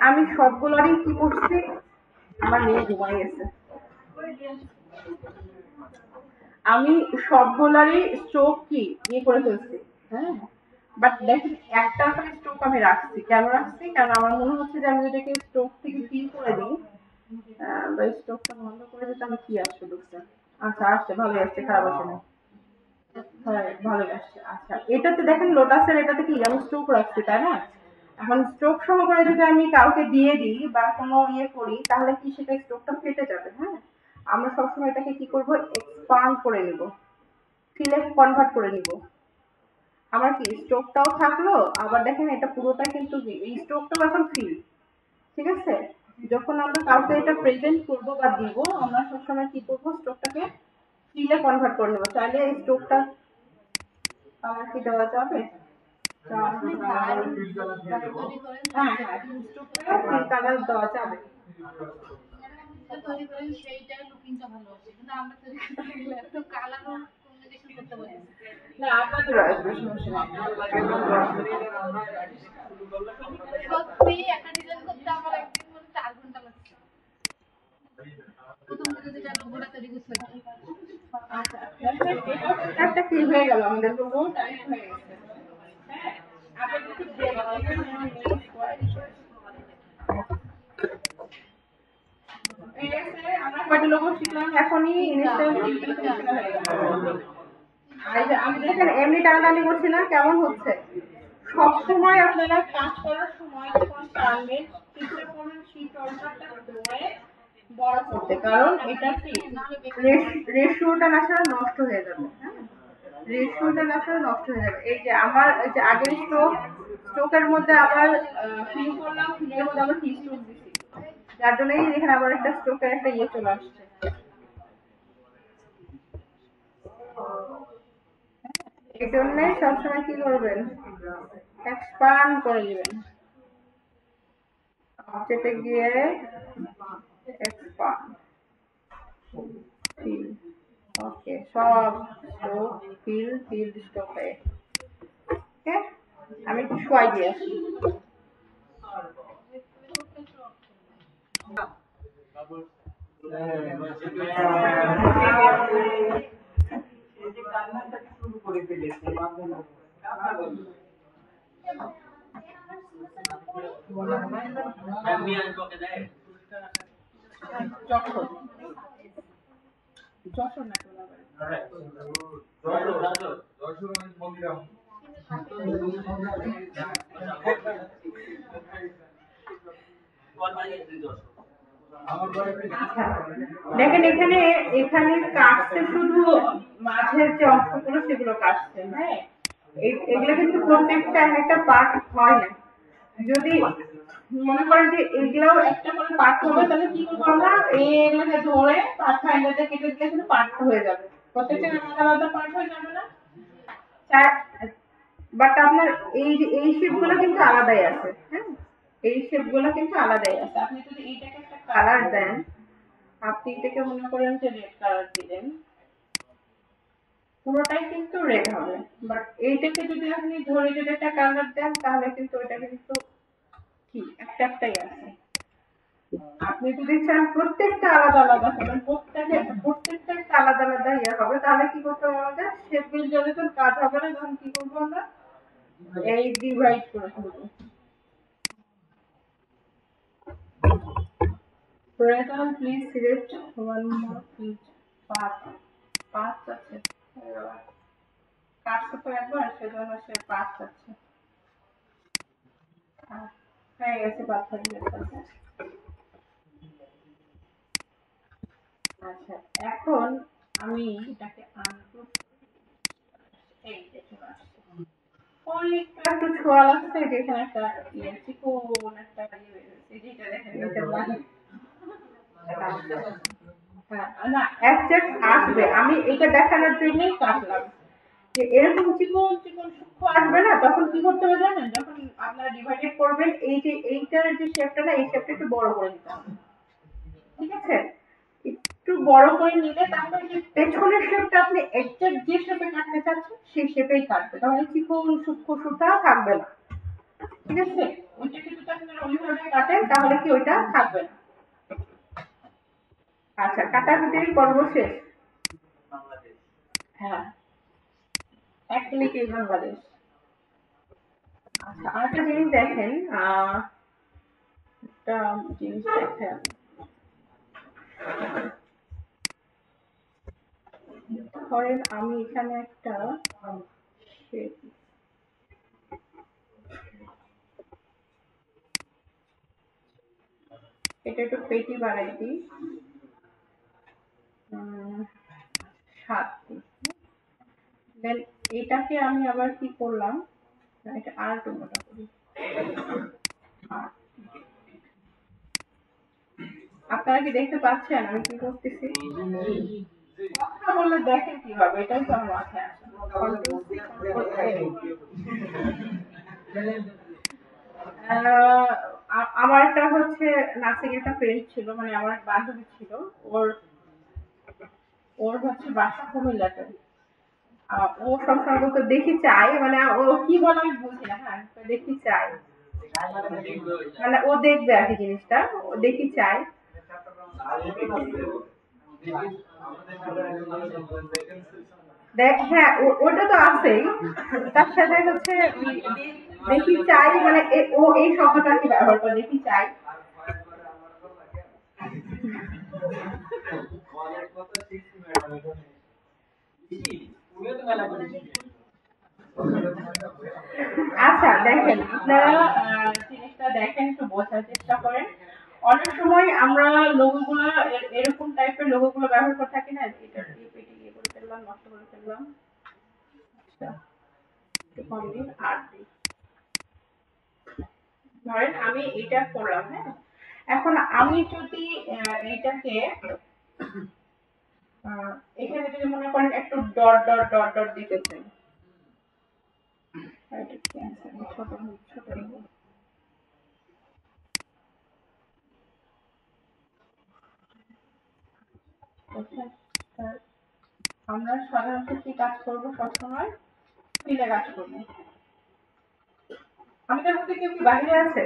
আমি সবগুলোরই কি করছি, আমার মেয়ে ঘুমাই গেছে, আমি সবগুলারই স্ট্রোক কি ইয়ে করে ফেলছি। হ্যাঁ, বাট দেখেন একটা স্ট্রোক আমি রাখছি, কেন রাখছি, কারণ আমার মনে হচ্ছে যে আমি এটাকে স্ট্রোক থেকে ফিল করে দিই বা স্ট্রোকটা বন্ধ করে দিই, তাহলে কি আসছে বুঝছেন। আচ্ছা, আসছে, ভালোই আসছে, খারাপ আসে না। হ্যাঁ, ভালোই আসছে। আচ্ছা, এটাতে দেখেন লোটাসের এটাতে কি আমি স্ট্রোক রাখছি, তাই না? এখন স্ট্রোক সহকারে যদি আমি কাউকে দিয়ে দিই বা কোনো ইয়ে করি, তাহলে কি সেটা স্ট্রোকটা ফেটে যাবে। হ্যাঁ, আমরা সবসময় এটাকে কি করব, এক্সপান্ড করে নিব, ফিলে কনভার্ট করে নিব। আমার কি স্ট্রোকটাও থাকলো, আবার দেখেন এটা পুরোটা কিন্তু এই স্ট্রোকটাও এখন ফিল। ঠিক আছে, যখন আমরা কাউকে এটা প্রেজেন্ট করব বা দিব, আমরা সবসময় কি করবো, স্ট্রোকটাকে ফিলে কনভার্ট করে নেবো। চাইলে এই স্ট্রোকটা আমার কি দেওয়া যাবে, হ্যাঁ হ্যাঁ, স্ট্রোকটা ফিল কালার দেওয়া যাবে। তৈরি করেন সেইটার লুকিংটা ভালো আছে, কিন্তু আমরা তৈরি করতে গেলে একটু কালারও কমিউনিকেশন করতে পারি না, আপনাদের আসবে, সমস্যা সত্যি একটা ডিজাইন করতে আমার একদিন মানে 4 ঘন্টা লাগছে। প্রথম দিকে যেটা লোগোটা তৈরি করছিলাম, আচ্ছা, একটা ফিল হয়ে গেল, আমাদের লোগো টাইপ হয়ে গেছে। হ্যাঁ, আপনি যদি আমরা কয়টা লোগো শিখলাম, এখনই ইনস্ট্যান্ট হয়ে গেল। আর এই যে আমি দেখেন এমনি টানাটানি করছি না, কেমন হচ্ছে। সবসময় আপনারা কাজ করার সময় যখন টানবেন, চেষ্টা করবেন সেই টর্চারটা ধরে বড় করতে, কারণ এটা কি রেশিওটা না ছাড়া নষ্ট হয়ে যাবে। হ্যাঁ, রেশিওটা না ছাড়া নষ্ট হয়ে যাবে। এই যে আমার এই যে আগের স্ট্রোকের মধ্যে আবার ফিল করলাম, ফিলের মধ্যে আবার ফিল স্ট্রোক দিচ্ছি, যার জন্যই এখানে আবার একটা স্ট্রোকের একটা ইয়ে চলে আসছে। এই জন্য সবসময় কি করবেন, এক্সপান্ড করে দিবেন, অবজেক্টে গিয়ে এক্সপান্ড ফিল। ওকে, সব স্ট্রোক ফিল স্ট্রোকে। ওকে, আমি একটু শোয়াই দিয়ে আসি। শুরু করে ফেলেছে যশোর, যশোর না দেখেন এখানে এখানে কাটছে শুধু মাঝের যে অংশগুলো সেগুলো কাটছে। হ্যাঁ, এগুলো কিন্তু প্রত্যেকটা একটা পার্ট হয় না। যদি মনে করেন যে এগুলাও একটা করে পার্ট হবে, তাহলে কি করবো আমরা, এগুলোকে ধরে পার্ট ফাইন্ডারতে কেটে দিলে কিন্তু পার্ট হয়ে যাবে, প্রত্যেকটা আলাদা আলাদা পার্ট হয়ে যাবে না। বাট আপনার এই শেপ গুলো কিন্তু আলাদাই আছে। হ্যাঁ, এই শেপ গুলো কিন্তু আলাদাই আছে। আপনি যদি এইটাকে একটা কালার দেন, আপনি এটাকে মনে করেন যে রেড কালার দিলেন, পুরোটাই কিন্তু রেড হবে। বাট এইটাকে যদি আপনি ধরে যদি একটা কালার দেন, তাহলে কিন্তু ওইটা কিন্তু কি একটাই আছে। আপনি যদি চান প্রত্যেকটা আলাদা আলাদা করবেন, প্রত্যেকটা একটা আলাদা আলাদা ইয়ে হবে, তাহলে কি করতে হবে, আমাদের শেপ বিল যখন কাজ হবে না, তখন কি করবো আমরা, এই ডিভাইড করে ফেলবো। Present, please select one more please. পাঁচ আছে, কাটছে তো একবার, সেজন্য সে পাঁচ আছে। হয়ে গেছে, পাঁচ হয়ে গেছে। আচ্ছা, এখন আমি এটাকে আনবো, এই যে চলে আসছে। ওই একটু ছোঁয়া লাগছে যেখানে একটা চিকন একটা ইয়ে বের হয়েছে। যেটা দেখেন এটা লাগে। হ্যাঁ, না একজ্যাক্ট আসবে। আমি এটা দেখানোর জন্যই কাটলাম যে এরকম চিকন চিকন সূক্ষ্ম আসবে না, তখন কি করতে হবে জানেন? যখন আপনারা ডিভাইডেড করবেন, এই যে এইটার যে শেপটা না, এই শেপটা একটু বড় করে নিতে হবে। ঠিক আছে, একটু বড় করে নিলে তাহলে যে পেছনের শেপটা আপনি একজ্যাক্ট যে শেপে কাটতে চাচ্ছেন সেই শেপেই কাটবে, তাহলে চিকন সূক্ষ্ম সুতা থাকবে না। ঠিক আছে, ওইটা কিন্তু আপনারা ওইভাবে কাটেন তাহলে কি ওইটা থাকবে না। আচ্ছা, কাটাকুটির পর্ব শেষ। হ্যাঁ, এক ক্লিকেই বাংলাদেশ। আচ্ছা, আরেকটা জিনিস দেখেন, একটা জিনিস দেখেন, ধরেন আমি এখানে একটা shape, এটা একটু পেটি বাড়াই দিই, 7 দিই। দেন এটাকে আমি আবার কি করলাম, এটা আর একটু মোটা করি। আপনারা কি দেখতে পাচ্ছেন আমি কি করতেছি? কথা বললে দেখেন কিভাবে, এটাই তো আমার মাথায় আসে। Control C, Control A। আমার একটা হচ্ছে নার্সিং একটা ফ্রেন্ড ছিল, মানে আমার এক বান্ধবী ছিল। ওর ওর হচ্ছে বাসা কুমিল্লাতে। ও সবসময় বলতো দেখি চাই, মানে ও কি বলে আমি বুঝি না। হ্যাঁ, তো দেখি চাই, মানে ও দেখবে আর কি জিনিসটা, ও দেখি চাই। হ্যাঁ, ওটা তো আছেই। তার সাথে হচ্ছে দেখি চাই, মানে ও এই শব্দটা কি ব্যবহার করে, দেখি চাই। আচ্ছা দেখেন, আপনারা জিনিসটা দেখেন, একটু বোঝার চেষ্টা করেন। অনেক সময় আমরা লোগোগুলো এরকম টাইপের লোগোগুলো ব্যবহার করে থাকি না, এটা দিয়ে পেটে ইয়ে করে ফেললাম, নষ্ট করে ফেললাম। আচ্ছা, একটু কম দিন আর দিই। ধরেন আমি এটা করলাম, হ্যাঁ। এখন আমি যদি এইটাকে এখানে যদি মনে করেন একটু ডট ডট ডট ডট দিতে চাই, এটা কি আছে? ছোট ছোট আমরা সাধারণত কি কাজ করবো সবসময়? ফিলে কাজ করবো। আমাদের মধ্যে কেউ কি বাইরে আছে?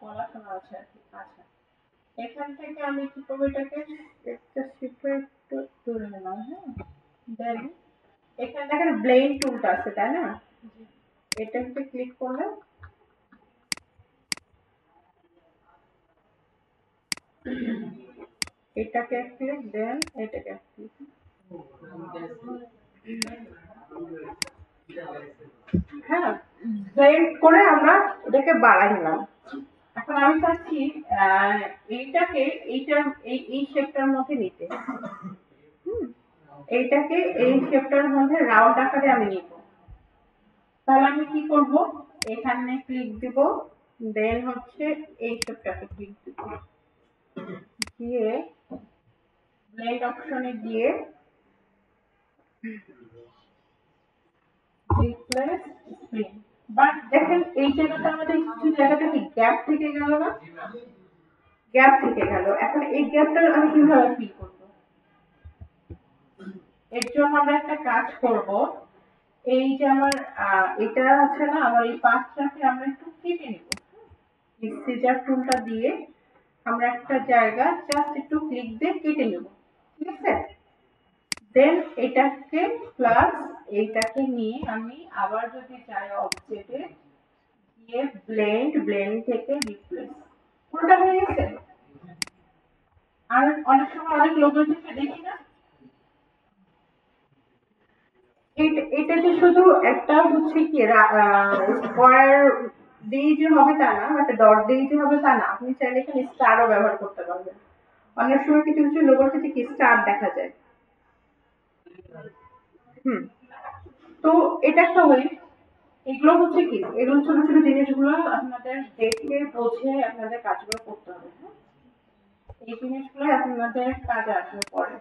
গলা শোনা আছে আর কি। আচ্ছা, এখান থেকে আমি কি করবো, এটাকে একটা শিফটে একটু তুলে নিলাম, হ্যাঁ। দেন এখানে দেখেন ব্লেন্ড টুলটা আছে, তাই না? এটাকে ক্লিক করলে এটাকে ক্লিক, দেন এটাকে ক্লিক। হ্যাঁ, ব্লেন্ড করে আমরা এটাকে বাড়াই নিলাম। এখন আমি চাচ্ছি এইটাকে এইটার এই শেপটার মধ্যে নিতে। এইটাকে এই শেপটার মধ্যে রাউন্ড আকারে আমি নিব। তাহলে আমি কি করব, এখানে ক্লিক দিব, দেন হচ্ছে এই শেপটাকে ক্লিক দিব, দিয়ে ব্লেন্ড অপশনে গিয়ে রিপ্লেস স্ক্রিন। বাট দেখেন এই জায়গাটা আমাদের কিছু জায়গাটা কি গ্যাপ থেকে গেল না? গ্যাপ থেকে গেল। এখন এই গ্যাপটা আমি কিভাবে ফিল করব? এর জন্য আমরা একটা কাজ করব। এই যে আমার এটা আছে না, আমার এই পাঁচটাকে আমরা একটু কেটে নিব। এই সিজার টুলটা দিয়ে আমরা একটা জায়গা জাস্ট একটু ক্লিক দিয়ে কেটে নেব। ঠিক আছে, দেন এটাকে প্লাস এইটাকে নিয়ে আমি আবার যদি চাই অবজেক্টে গিয়ে ব্লেন্ড থেকে রিপ্লেস, পুরোটা হয়ে গেছে। আর অনেক সময় অনেক লোকের ক্ষেত্রে দেখি না, এটা যে শুধু একটা হচ্ছে কি স্কোয়ার দিয়ে যে হবে তা না, একটা ডট দিয়ে যে হবে তা না, আপনি চাইলে এখানে স্টারও ব্যবহার করতে পারবেন। অনেক সময় কিছু কিছু লোগোর ক্ষেত্রে কি স্টার দেখা যায়। হুম। তো এটা একটা ওয়ে। এগুলো হচ্ছে কি, এগুলো ছোট ছোট জিনিসগুলো আপনাদের দেখে বুঝে আপনাদের কাজগুলো করতে হবে, হ্যাঁ? এই জিনিসগুলো আপনাদের কাজে আসবে পরে।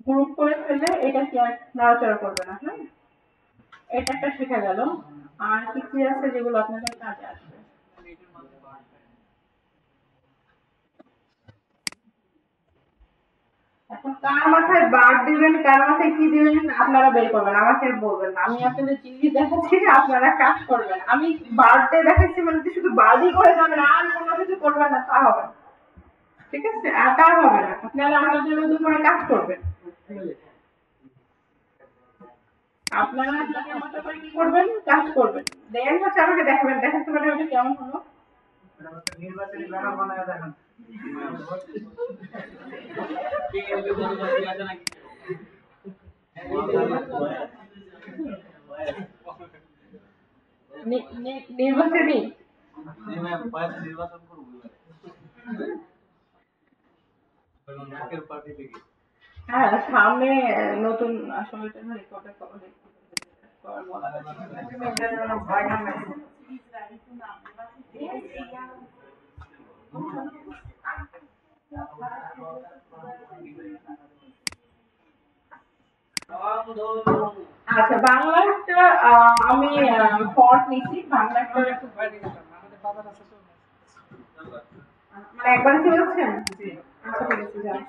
গ্রুপ করে ফেলে এটা কি আর নাড়াচাড়া করবে না, হ্যাঁ? এটা একটা শেখা গেল। আর কি কি আছে যেগুলো আপনাদের কাজে আসবে? এখন কার মাথায় বার দিবেন, কার মাথায় কি দিবেন আপনারা বের করবেন, আমাকে বলবেন না। আমি আপনাদের জিনিস দেখাচ্ছি, আপনারা কাজ করবেন। আমি বার্থডে দেখাচ্ছি মানে যে শুধু বাদই করে যাবেন আর কোনো কিছু করবেন না, তা হবে না। ঠিক আছে, আর তা হবে না। আপনারা আমাদের উপরে কাজ করবেন। আপনারা নিজের মতো করে কি করবেন, কাজ করবেন। দেন হচ্ছে আমাকে দেখাবেন, দেখাতে পারে ওটা কেমন হলো। নির্বাচনী ব্যানার বানায় দেখান। নির্বাচনী। নির্বাচন করবো পার্টি থেকে। হ্যাঁ, সামনে নতুন আসলে রেকর্ডে বলা আচ্ছা, বাংলা একটা আমি ফন্ট নিচ্ছি, বাংলা একটা মানে একবার চলে যাচ্ছেন। আচ্ছা ঠিক আছে, যান।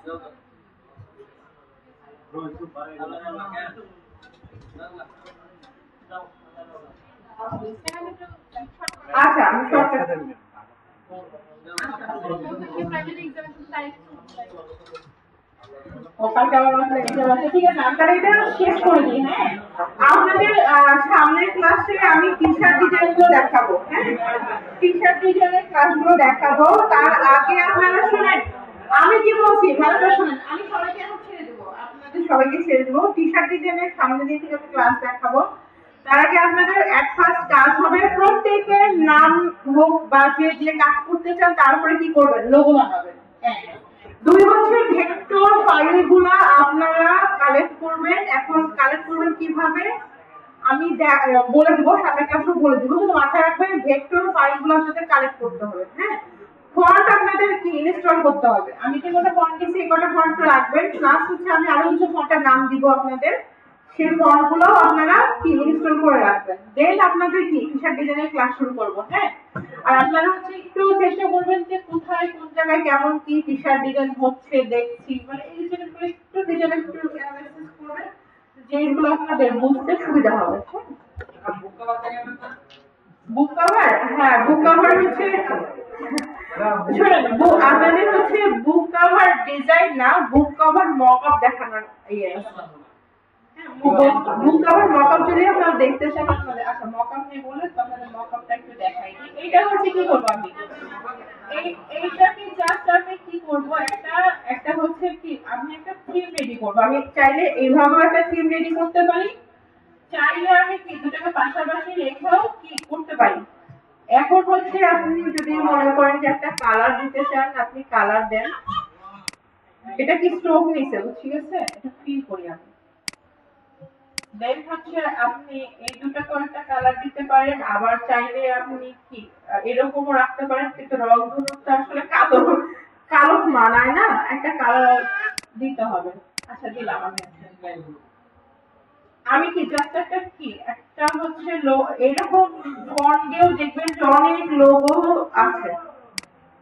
সেখানে তো আচ্ছা, আমি শর্টকাট প্রাইমারি এক্সাম ডাইরেক্ট কালকে আমার মাথায় exam আছে, ঠিক আছে, আপনারা এটা শেষ করে দিন, হ্যাঁ? আপনাদের সামনের ক্লাসে আমি টি শার্ট ডিজাইন গুলো দেখাবো, হ্যাঁ? টি শার্ট ডিজাইনের ক্লাসগুলো দেখাবো। তার আগে আপনারা শুনেন আমি কি বলছি, ভালো করে শুনেন। আমি সবাইকে এখন ছেড়ে দেবো, আপনাদের সবাইকে ছেড়ে দেবো। টি শার্ট ডিজাইনের সামনে দিন থেকে আমি ক্লাস দেখাবো। তার আগে আপনাদের এক ফার্স্ট কাজ হবে, প্রত্যেকের নাম হোক বা যে যে কাজ করতে চান তার উপরে কি করবেন, লোগো বানাবেন। হ্যাঁ। দুই হচ্ছে ভেক্টর ফাইলগুলা আপনারা কালেক্ট করবেন। এখন কালেক্ট করবেন কিভাবে আমি বলে দিব, সামনের ক্লাসও বলে দিব, কিন্তু মাথায় রাখবেন ভেক্টর ফাইলগুলো আপনাদের কালেক্ট করতে হবে, হ্যাঁ? ফন্ট আপনাদের কি ইনস্টল করতে হবে। আমি যে কটা ফন্ট দিচ্ছি এই কটা ফন্ট রাখবেন, প্লাস হচ্ছে আমি আরো কিছু ফন্টের নাম দিব আপনাদের, সেই ফন্টগুলো আপনারা কি ইনস্টল করে রাখবেন। দেন আপনাদের কি ফিচার ডিজাইনের ক্লাস শুরু করব, হ্যাঁ? আর আপনারা হচ্ছে একটু চেষ্টা করবেন যে কোথায় কোন জায়গায় কেমন কি ফিচার ডিজাইন হচ্ছে দেখছি, মানে এই জিনিসগুলো একটু নিজেরা একটু অ্যানালাইসিস করবেন, যেগুলো আপনাদের বুঝতে সুবিধা হবে, হ্যাঁ? বুক কভার, হ্যাঁ বুক কভার হচ্ছে শুনুন, আপনাদের হচ্ছে বুক কভার ডিজাইন না, বুক কভার মক আপ দেখানোর ইয়ে। বুক কভার মক আপ যদি আপনারা দেখতে চান, আপনাদের আচ্ছা মক আপ নিয়ে বলে তো আপনাদের মক আপটা একটু দেখাই। এইটা হচ্ছে কি করবো আমি, এই এইটাকে জাস্ট আমি কি করব, একটা একটা হচ্ছে কি আমি একটা থিম রেডি করবো। আমি চাইলে এইভাবেও একটা থিম রেডি করতে পারি, চাইলে আমি কি দুটোকে পাশাপাশি রেখেও কি করতে পারি। এখন হচ্ছে আপনি যদি মনে করেন যে একটা কালার দিতে চান, আপনি কালার দেন। এটা কি স্ট্রোক নিছে, ঠিক আছে, এটা ফিল করি আমি। দেন হচ্ছে আপনি এই দুটাকে একটা কালার দিতে পারেন, আবার চাইলে আপনি কি এরকমও রাখতে পারেন, কিন্তু রং ধনুটা আসলে কালো কালো মানায় না, একটা কালার দিতে হবে। আচ্ছা দিলাম আমি। আমি কি জাস্ট একটা কি একটা হচ্ছে এরকম ফন্ট দিয়েও দেখবেন যে অনেক লোগো আছে,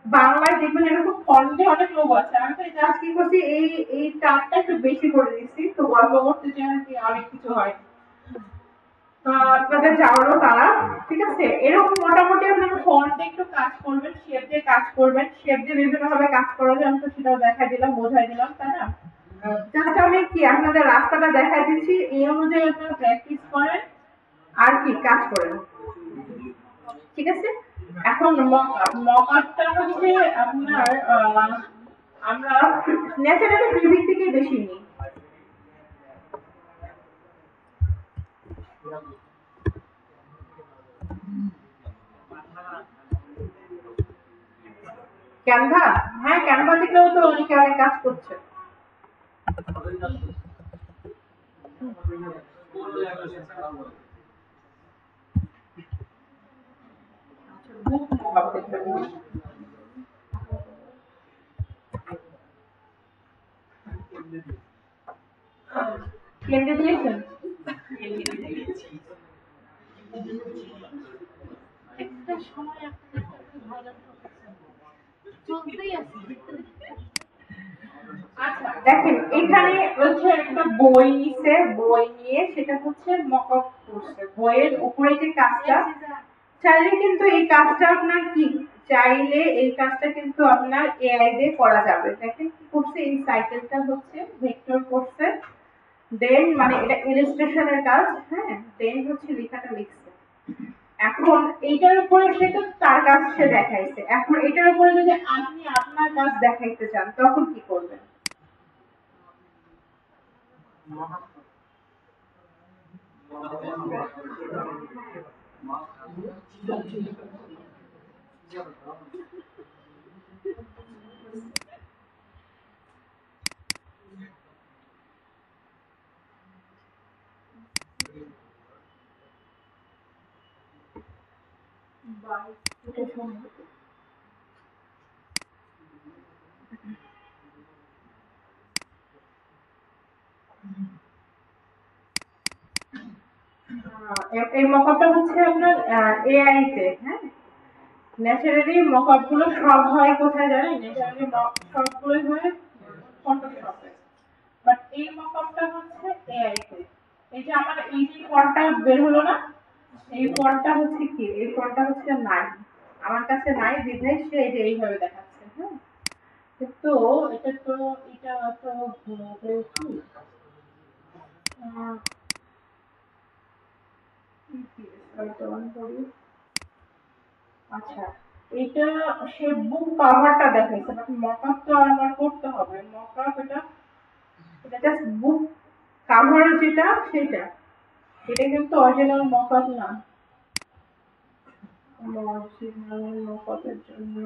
বাংলায় দেখবেন এরকম ফন্ট দিয়ে অনেক লোগো আছে। আমি তো জাস্ট কি করছি, এই টানটা একটু বেশি করে দিচ্ছি, তো গল্প করতে চাই কি অনেক কিছু হয়। আপনাদের যাওয়ারও তারা, ঠিক আছে, এরকম মোটামুটি আপনারা ফন্টে একটু কাজ করবেন, শেপ দিয়ে কাজ করবেন। শেপ দিয়ে বিভিন্ন ভাবে কাজ করা যায়, আমি তো সেটাও দেখাই দিলাম, বোঝাই দিলাম, তাই না? জাস্ট আমি কি আপনাদের রাস্তাটা দেখাই দিচ্ছি, এই অনুযায়ী আপনারা প্র্যাকটিস করেন আর কি কাজ করেন, ঠিক আছে? এখন মক আপটা হচ্ছে আপনার আমরা ন্যাচারালি প্রিভিক থেকে বেশি নিই। ক্যানভা, হ্যাঁ ক্যানভা থেকেও তো অনেকে অনেক কাজ করছে। বুক মকআপ দেখতে হবে। কেন্দ্রে দিয়েছেন? একটা সময় একটা ভাইরাল চলতেই আছে দেখতে দেখতে। আচ্ছা দেখেন এখানে হচ্ছে একটা বই নিছে, বই নিয়ে সেটা হচ্ছে মকআপ করছে। বইয়ের উপরে যে কাজটা, চাইলে কিন্তু এই কাজটা আপনার কি, চাইলে এই কাজটা কিন্তু আপনার এআই দিয়ে করা যাবে। দেখেন কি করছে, এই সাইকেলটা হচ্ছে ভেক্টর করছে, দেন মানে এটা ইলাস্ট্রেশনের কাজ, হ্যাঁ, দেন হচ্ছে লেখাটা লিখছে। এখন এইটার উপরে সে তো তার কাজ সে দেখাইছে, এখন এটার উপরে যদি আপনি আপনার কাজ দেখাইতে চান তখন কি করবেন? এই মকআপটা হচ্ছে আপনার এআই তে, হ্যাঁ। ন্যাচারালি মকআপ গুলো সব হয় কোথায় জানেন? ন্যাচারালি সবগুলোই হয় ফটোশপে, বাট এই মকআপটা হচ্ছে এআই তে। এই যে আমার এই যে ফন্টটা বের হলো না, এই ফন্টটা হচ্ছে কি, এই ফন্টটা হচ্ছে নাই, আমার কাছে নাই বিধায় সে এই যে এইভাবে দেখাচ্ছে, হ্যাঁ। তো এটা তো এটা তো কি আচ্ছা, এটা সে বুক কভারটা দেখাইছে, বাট মকআপ তো আমার করতে হবে। মকআপ এটা, এটা জাস্ট বুক কাভার যেটা সেটা, এটা কিন্তু অরিজিনাল মকআপ না। অরিজিনাল মকআপের জন্য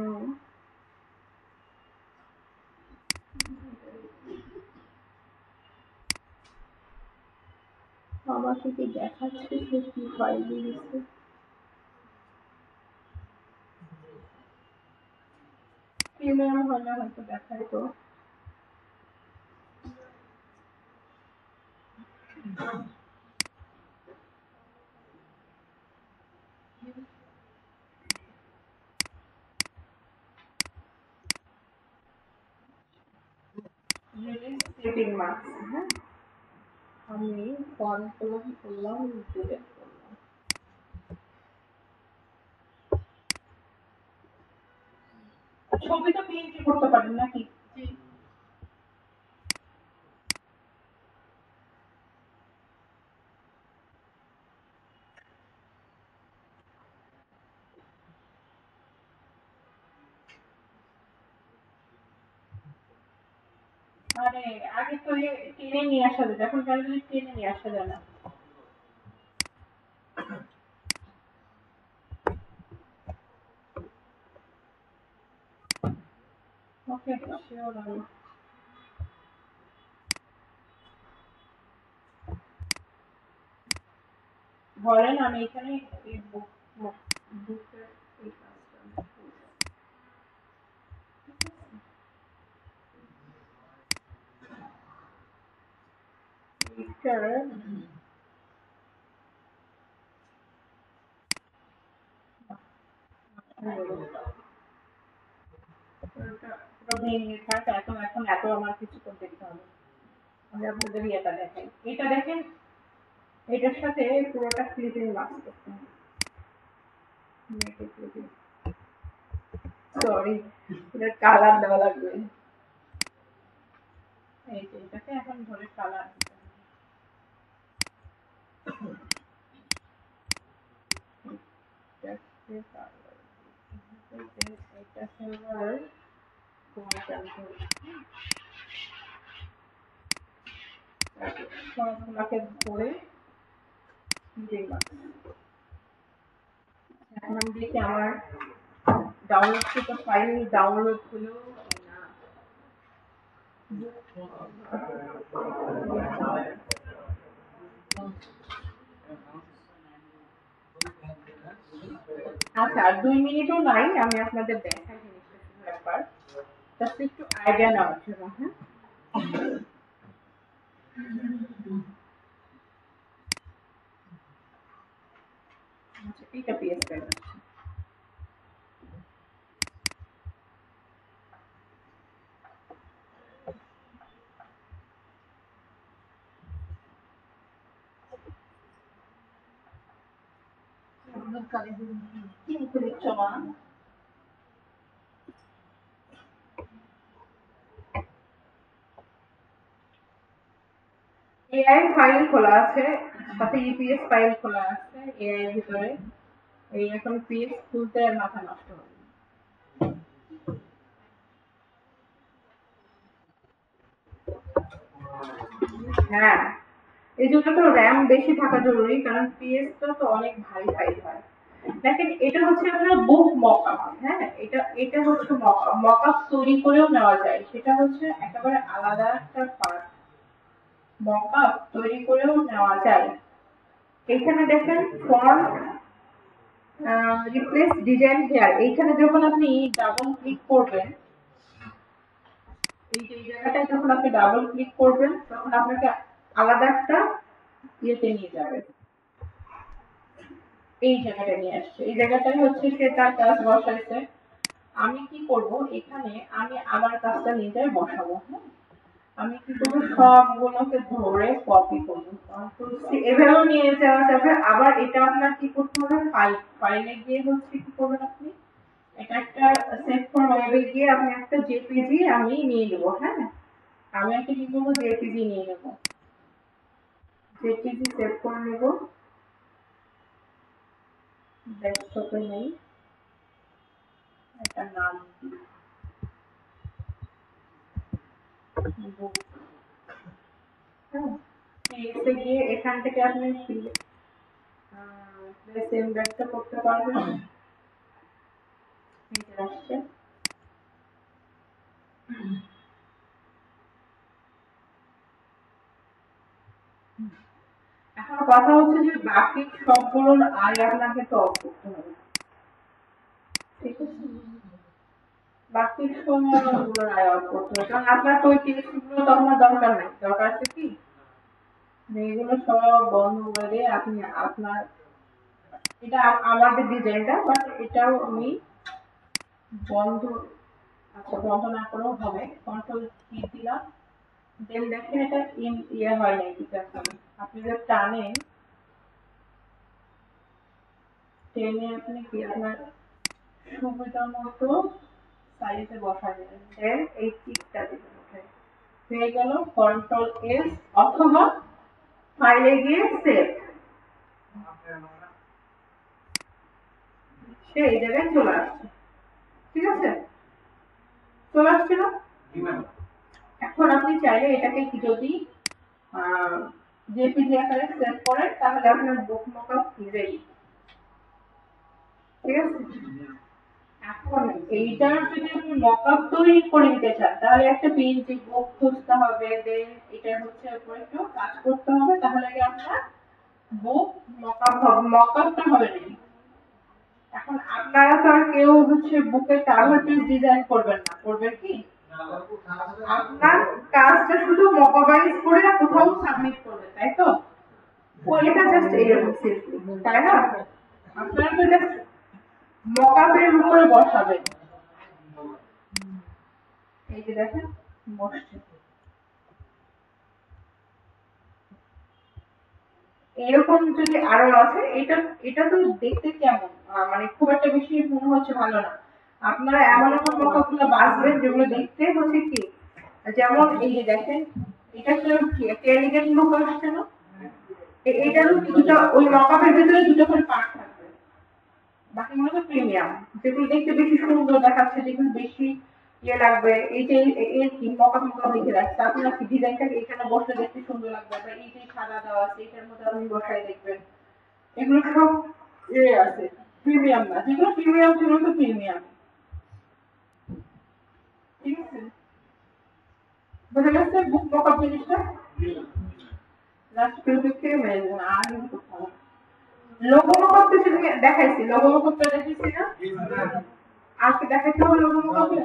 আমাকে কি দেখাচ্ছে সে কি ফাইল দিয়েছে? প্রিমিয়াম হলে হয়তো দেখায় তো। সেটিং মার্কস, হ্যাঁ, আমি ফর্ম করলাম, ডিলিট করলাম। ছবি তো পিএনজি করতে পারেন নাকি? জি। আরে আগে তো টেনে নিয়ে আসা যেত, এখন কেন যদি টেনে নিয়ে আসা যায় না? Okay sure. আমি ধরেন আমি এখানে এই বুকের এই কাজটা আমি করবো। এটার ভেঙে থাক, এখন এখন এত আমার কিছু করে দেখতে হবে। আমি আপনাদের এটা দেখাই, এটা দেখেন, এটার সাথে পুরোটা ক্লিপিং মাস্ক করতে হবে। সরি, এটা কালার দেওয়া লাগবে। এই যে এটাকে এখন ধরে কালার দিতে হবে। এটাকে কালার দিতে হবে, এটা সিলভার সবগুলাকে ধরে ক্লিপিং মাস্ক। এখন আমি দেখি আমার ডাউনলোড থেকে ফাইল ডাউনলোড হলো না। আচ্ছা, আর 2 মিনিটও নাই, আমি আপনাদের দেখাই জিনিসটা শুধু একবার, জাস্ট একটু আইডিয়া নেওয়ার জন্য। হ্যাঁ, আচ্ছা, এইটা পিএস ফাইল আছে। আপনার কালে কিন্তু লিখছো না, এআই ফাইল খোলা আছে, সাথে ইপিএস ফাইল খোলা আছে এআই এর ভিতরে। এই এখন পিএস খুলতে আর মাথা নষ্ট হবে। হ্যাঁ, এই জন্য তো র্যাম বেশি থাকা জরুরি, কারণ পিএস তো অনেক ভারী ফাইল হয়। দেখেন, এটা হচ্ছে আপনার বুক মকআপ। হ্যাঁ, এটা এটা হচ্ছে মকআপ। মকআপ তৈরি করেও নেওয়া যায়, সেটা হচ্ছে একেবারে আলাদা একটা পার্ট। মকআপ তৈরি করেও নেওয়া যায়। এখানে দেখেন ফন্ট রিপ্লেস ডিজাইন হেয়ার, এইখানে যখন আপনি ডাবল ক্লিক করবেন, এই যে জায়গাটায় যখন আপনি ডাবল ক্লিক করবেন, তখন আপনাকে আলাদা একটা ইয়েতে নিয়ে যাবে। এই জায়গাটা নিয়ে আসছে, এই জায়গাটাই হচ্ছে সে তার কাজ বসাইছে। আমি কি করব, এখানে আমি আমার কাজটা নিজে বসাবো। হ্যাঁ, আমি কি করবো, সবগুলোকে ধরে কপি করবো, এভাবেও নিয়ে যাওয়া যাবে। আবার এটা আপনার কি করতে হবে, ফাইলে গিয়ে হচ্ছে কি করবেন আপনি, এটা একটা সেভ ফর ওয়েবে গিয়ে আপনি একটা জেপিজি আমি নিয়ে নেবো। হ্যাঁ, আমি একটা কি করবো, জেপিজি নিয়ে নেবো, জেপিজি সেভ করে নেবো, ডেস্কটপে নেই, একটা নাম দিব। হ্যাঁ, এসে গিয়ে এখান থেকে আপনি সেম ব্যাগটা করতে পারবেন। এই যে আসছে। এখন কথা হচ্ছে যে বাকি সবগুলোর আয় আপনাকে তো অফ করতে হবে, ঠিক আছে? বাকি সবগুলোর আয় অফ করতে হবে, কারণ আপনার তো ওই টিএসগুলো তো আপনার দরকার নেই। দরকার আছে কি, এগুলো সব বন্ধ করে দিয়ে আপনি আপনার, এটা আমাদের ডিজাইনটা, বাট এটাও আমি বন্ধ, আচ্ছা বন্ধ না করেও হবে। কন্ট্রোল কি দিলাম, দেন দেখেন এটা ইয়ে হয় নাই ঠিক আছে। আপনি যে টানেন, টেনে আপনি কি আপনার সুবিধা মতো সাইজে বসা যাবে, দেন এই টিকটা দিবেন। ওকে, হয়ে গেল। কন্ট্রোল এস, অথবা ফাইলে গিয়ে সেভ, সে এই জায়গায় চলে আসছে। ঠিক আছে, চলে আসছে না? এখন আপনি চাইলে এটাকে কি যদি জেপিজি আকারে সেভ করেন, তাহলে আপনার বুক মকআপ রেডি। ঠিক আছে, এখন এইটার যদি আপনি মকআপ তৈরি করে নিতে চান, তাহলে একটা পিএনজি বুক খুঁজতে হবে, দেন এটা হচ্ছে উপরে একটু কাজ করতে হবে, তাহলে কি আপনার বুক মকআপ হবে, মকআপটা হবে রেডি। এখন আপনারা তো আর কেউ হচ্ছে বুকের কাভার পেজ ডিজাইন করবেন না, করবেন কি? আপনার কাজটা শুধু মকআপাইজ করে কোথাও সাবমিট করবেন, তাই তো? এটা জাস্ট এরকম সিম্পল, তাই না? আপনারা তো জাস্ট মকআপের উপরে বসাবেন। এই যে দেখেন বসছে। এরকম যদি আরো আছে, এটা এটা তো দেখতে কেমন, মানে খুব একটা বেশি মনে হচ্ছে ভালো না। আপনারা এমন এমন মকআপগুলো বাছবেন যেগুলো দেখতে হচ্ছে কি, যেমন এই যে দেখেন, এটা ক্যারিগেট লুক আসছে না, এইটারও কিছুটা ওই মকআপের ভিতরে দুটো করে পার্ট থাকবে। বাকি মনে হয় প্রিমিয়াম, যেগুলো দেখতে বেশি সুন্দর দেখাচ্ছে, যেগুলো বেশি ইয়ে লাগবে, এই যে এর কি মকআপ মকআপ লিখে রাখছে, আপনার কি ডিজাইনটাকে এখানে বসে দেখতে সুন্দর লাগবে, বা এই যে সাদা দেওয়া আছে এটার মধ্যে আপনি বসাই দেখবেন, এগুলো সব আছে, প্রিমিয়াম না। যেগুলো প্রিমিয়াম সেগুলো তো প্রিমিয়াম। বুঝে গেছে বুক মকআপ জিনিসটা? লাস্ট প্রজেক্টে মেল আর লোগো মকআপ তো সেদিকে দেখাইছি, লোগো মকআপটা দেখাইছি না? আর কি দেখাইতে হবে লোগো মকআপে?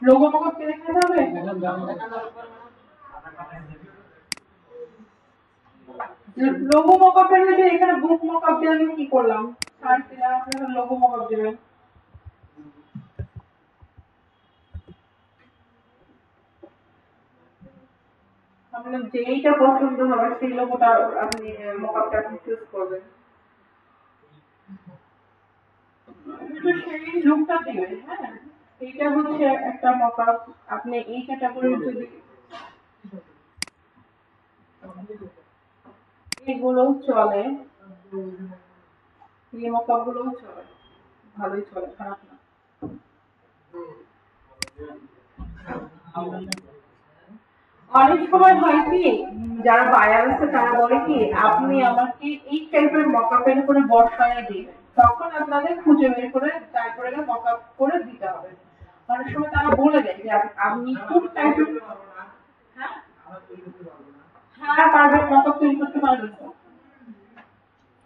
লোগো মকআপ কে দেখাতে হবে? লোগো মকআপের মধ্যে এখানে বুক মকআপ দিয়ে আমি কি করলাম? সার্চ দিলাম, আপনারা লোগো মকআপ দিবেন। আপনার যেইটা পছন্দ হবে সেই লোগোটা আপনি মকআপটা আপনি চুজ করবেন। তো সেই লুকটা দিবেন, হ্যাঁ? এইটা হচ্ছে একটা মকআপ। আপনি এই ক্যাটাগরির যদি এগুলোও চলে, এই মকআপ গুলোও চলে, ভালোই চলে, খারাপ না। অনেক সময় হয় কি, যারা বায়ার আছে তারা বলে কি আপনি আমাকে এই টাইপের মকআপের করে বসায় দিন, তখন আপনাদের খুঁজে বের করে তারপরে মকআপ করে দিতে হবে। অনেক সময় তারা বলে দেয় যে আপনি কোন টাইপের। হ্যাঁ হ্যাঁ পারবেন, মকআপ তৈরি করতে পারবেন তো।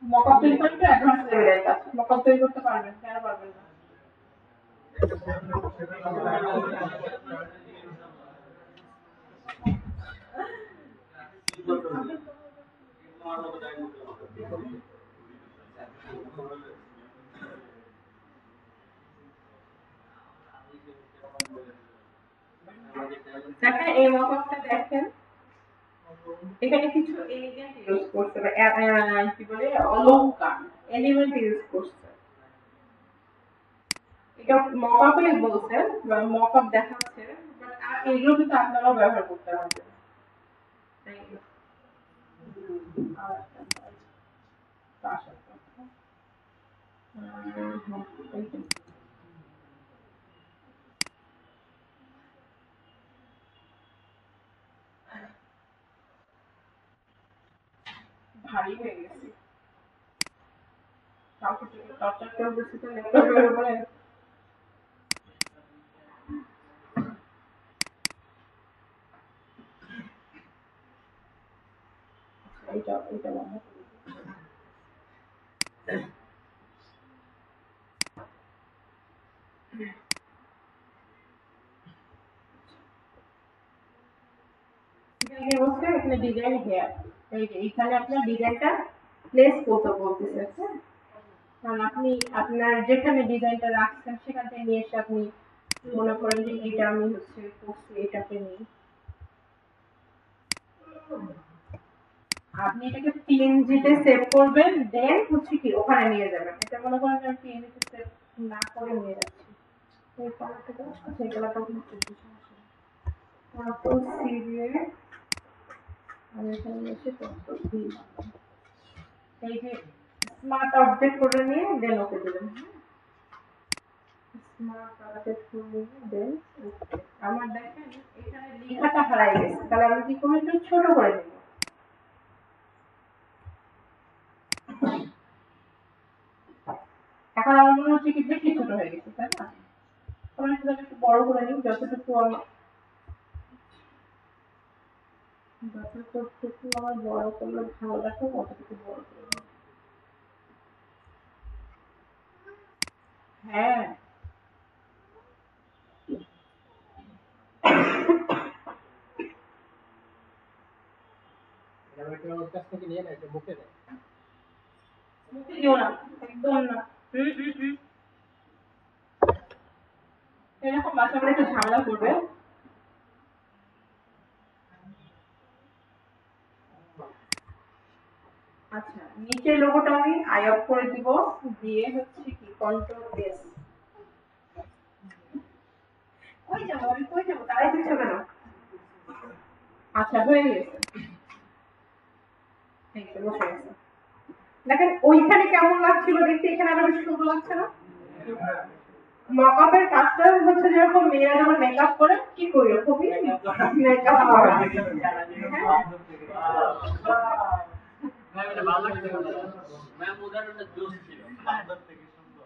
মকআপ তৈরি করতে অ্যাডভান্স লেভেলের কাজ, মকআপ তৈরি করতে পারবেন, কেন পারবেন না? দেখেন এই মকআপটা দেখেন, এখানে কিছু এলিগেন্ট ইউজ করছে, কি বলে অলংকার এলিমেন্ট ইউজ করছে। এটা মকআপে বলছে বা মকআপ দেখাচ্ছে, বাট এগুলো কিন্তু আপনারাও ব্যবহার করতে পারবেন। ভারী হয়ে গেছে, কাউকে টর্চার করে বসে তো ল্যাপটপের উপরে। এটা বন্ধ করে এখানে বলছে এখানে ডিজাইন হেয়ার, এই যে এখানে আপনার ডিজাইনটা প্লেস করতে বলতেছে, হ্যাঁ? কারণ আপনি আপনার যেখানে ডিজাইনটা রাখছেন সেখান থেকে নিয়ে এসে আপনি মনে করেন যে এটা আমি হচ্ছে করছি, এটাকে নিই। আপনি এটাকে পিএনজিতে সেভ করবেন, দেন হচ্ছে কি ওখানে নিয়ে যাবেন। এটা মনে করেন যে আমি পিএনজিতে সেভ না করে নিয়ে যাচ্ছি, এই কালারটা সেই কালারটাও কিন্তু সমস্যা নেই। তারপর সিরিয়ে আমি এখানে এসে কন্ট্রোল দিই, এই যে স্মার্ট অবজেক্ট করে নিয়ে দেন ওকে দেবেন। স্মার্ট অবজেক্ট করে নিয়ে দেন ওকে। আমার দেখেন এখানে লেখাটা হারাই গেছে, তাহলে আমি কি করব, একটু ছোট করে দেব। এখন আমার মনে হচ্ছে কি বেশি ছোট হয়ে গেছে, তাই না? আমি একটু বড় করে নিই, যতটুকু আমার বড় করলে ভালো লাগে অতটুকু বড় করে নিই। হ্যাঁ মুখে দিও না, একদম না। এরকম বাচ্চারা একটু ঝামেলা করবে। আচ্ছা, নিচের লোগোটা আমি আই অফ করে দিব, দিয়ে হচ্ছে কি কন্ট্রোল এস। কই যাবো আমি, কই যাবো, তারাই দিচ্ছ কেন? আচ্ছা হয়ে গেছে, এই তো বসে গেছে। দেখেন ওইখানে কেমন লাগছিল দেখতে, এখানে আরো বেশি সুন্দর লাগছে না? মকআপের কাজটা হচ্ছে যেরকম মেয়েরা যখন মেকআপ করে কি করি, খুবই মেকআপ করা। ম্যাম এটা ভালো লাগছে ম্যাম, উদাহরণটা জোস ছিল, সুন্দর থেকে সুন্দর।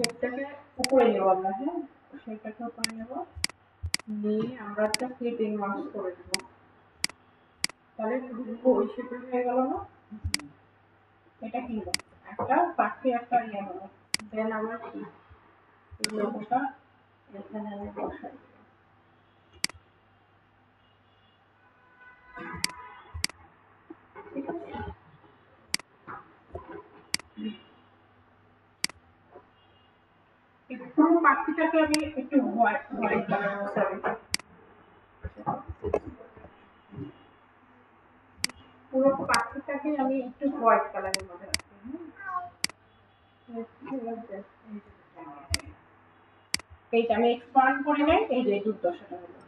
শেপটাকে উপরে নেব আমরা, হ্যাঁ শেপটাকে উপরে নেব, নিয়ে আমরা একটা ক্লিপিং মার্ক করে দেবো। তাহলে ওই শেপের হয়ে গেল না? এটা কি হলো? একটা পাখি একটা ইয়ে হলো। দেন আমরা কি এই লোগোটা এখানে আমি বসাই দিই। ঠিক আছে, এই পুরো পাখিটাকে আমি একটু হোয়াইট হোয়াইট কালার, সরি পুরো পাখিটাকে আমি একটু হোয়াইট কালারের মধ্যে রাখছি। এইটা আমি এক্সপান্ড করি নাই, এই যে দুর্দশাটা হলো।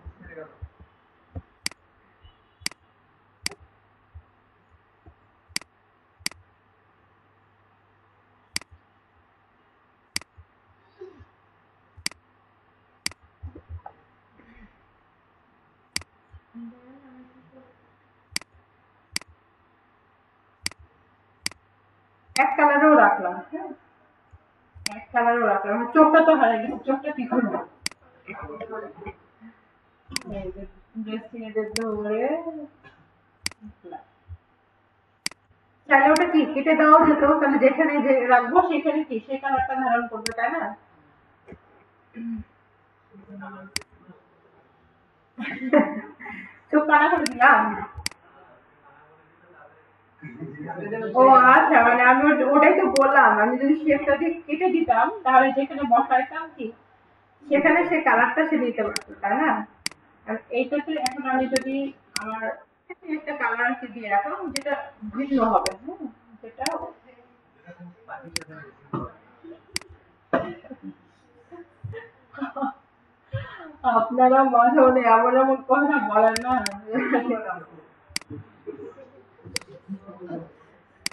এক কালারেও রাখলাম, হ্যাঁ এক কালারেও রাখলাম। চোখটা তো হারিয়ে গেছে, চোখটা কি করবো? এই যে ড্রেসিং এর ধরে চাইলে ওটা কি কেটে দেওয়া যেত, তাহলে যেখানে যে রাখবো সেখানে কি সেই কালারটা ধারণ করবে, তাই না? চোখ কানা করে দিলাম। ও আচ্ছা, মানে আমি ওটাই তো বললাম, আমি যদি শেপটা দিয়ে কেটে দিতাম তাহলে যেখানে বসাইতাম কি সেখানে সে কালারটা সে নিতে পারতো, তাই না? আর এইটাতে এখন আমি যদি আমার একটা কালার আর কি দিয়ে রাখলাম যেটা ভিন্ন হবে, হ্যাঁ যেটা আপনারা মাঝে মধ্যে এমন এমন কথা বলেন না।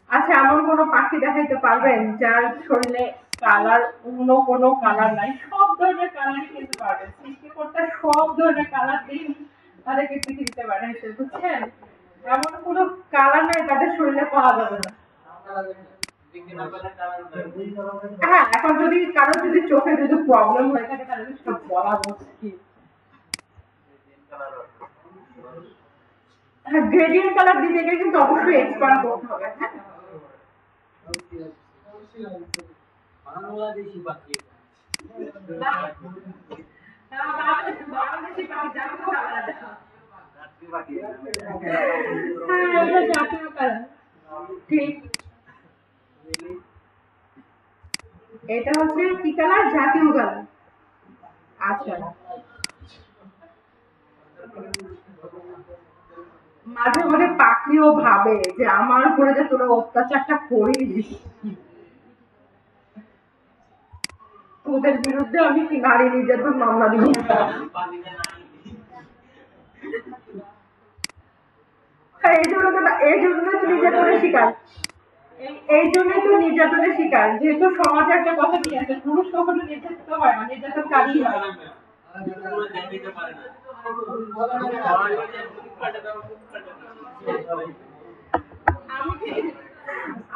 আচ্ছা, এমন কোনো পাখি দেখাইতে পারবেন যার শরীরে কালার অন্য কোনো কালার নাই? সব ধরনের কালারই কিন্তু পারবেন, সৃষ্টিকর্তা সব ধরনের কালার দিয়ে তাদেরকে পৃথিবীতে পাঠাইছে, বুঝছেন? এমন কোনো কালার নাই তাদের শরীরে পাওয়া যাবে না। হ্যাঁ, এখন যদি কারো যদি চোখে যদি প্রবলেম হয়ে থাকে তাহলে সব বলা মুশকিল। হ্যাঁ, গ্রেডিয়েন্ট কালার দিতে গেলে কিন্তু অবশ্যই এক্সপার্ট করতে হবে, হ্যাঁ বাংলাদেশি পাখি। বাংলাদেশি পাখি জাতীয় কালার, ঠিক। এটা হচ্ছে কি কালার? জাতীয় কালার। আচ্ছা, মাঝে মাঝে পাখিও ভাবে যে আমার উপরে যে তোরা অত্যাচারটা করিস, তোদের বিরুদ্ধে আমি কি নারী নির্যাতন মামলা দিব। এই জন্য তো নির্যাতনের শিকার, এই জন্যই তো নির্যাতনের শিকার, যেহেতু সমাজে একটা কথা কি আছে, পুরুষ কখনো নির্যাতিত হয় না, নির্যাতনকারী হয়।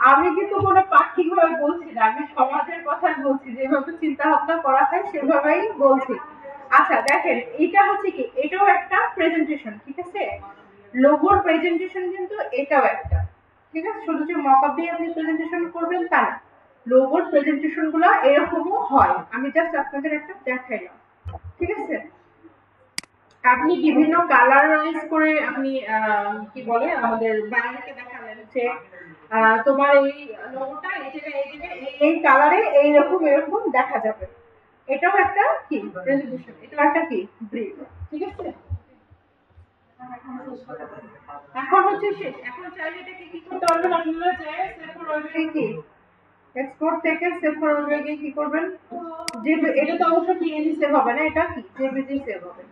আমি কিন্তু কোনো পাক্ষিক ভাবে বলছি না, আমি সমাজের কথা বলছি, যেভাবে চিন্তা ভাবনা করা হয় সেভাবেই বলছি। আচ্ছা দেখেন, এটা হচ্ছে কি, এটাও একটা প্রেজেন্টেশন, ঠিক আছে? লোগোর প্রেজেন্টেশন কিন্তু এটাও একটা, ঠিক আছে? শুধু যে মকআপ দিয়ে আপনি প্রেজেন্টেশন করবেন তা না, লোগোর প্রেজেন্টেশন গুলো এরকমও হয়। আমি জাস্ট আপনাদের একটা দেখাইলাম, ঠিক আছে? আপনি বিভিন্ন কালারাইজ করে আপনি কি বলে আমাদের বাইরেকে দেখালেন যে তোমার এই লোগোটা এই জায়গায় এই জায়গায় এই কালারে এইরকম এরকম দেখা যাবে। এটাও একটা কি প্রেজেন্টেশন, এটাও একটা কি ব্রিফ, ঠিক আছে? এখন হচ্ছে শেষ, এখন চাইলে এটাকে কি করতে পারবেন আপনারা, যে সেভ ফর ওয়েবে কি এক্সপোর্ট থেকে সেভ ফর ওয়েবে কি করবেন, যে এটা তো অবশ্যই পিএনজি সেভ হবে না, এটা কি জেপিজি সেভ হবে।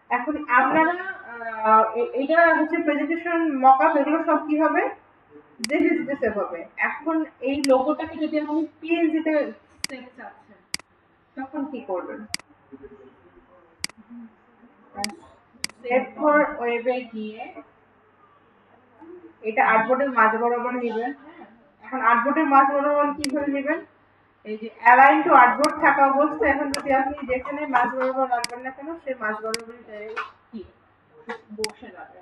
এখন আপনারা এটা হচ্ছে প্রেজেন্টেশন মকআপ এগুলো সব কি হবে, জেপিজিতে সেভ হবে। এখন এই লোগোটাকে যদি আপনি পিএনজি তে সেভ চাচ্ছেন তখন কি করবেন? সেভ ফর ওয়েবে গিয়ে এটা আর্টবোর্ডের মাঝ বরাবর নেবেন। এখন আর্টবোর্ডের মাঝ বরাবর কিভাবে নেবেন? এই যে অ্যালাইন টু আর্টবোর্ড থাকা অবস্থায় এখন যদি আপনি যেখানে মাছ বরাবর রাখবেন না কেন সে মাছ বরাবরই কি বসে যাবে।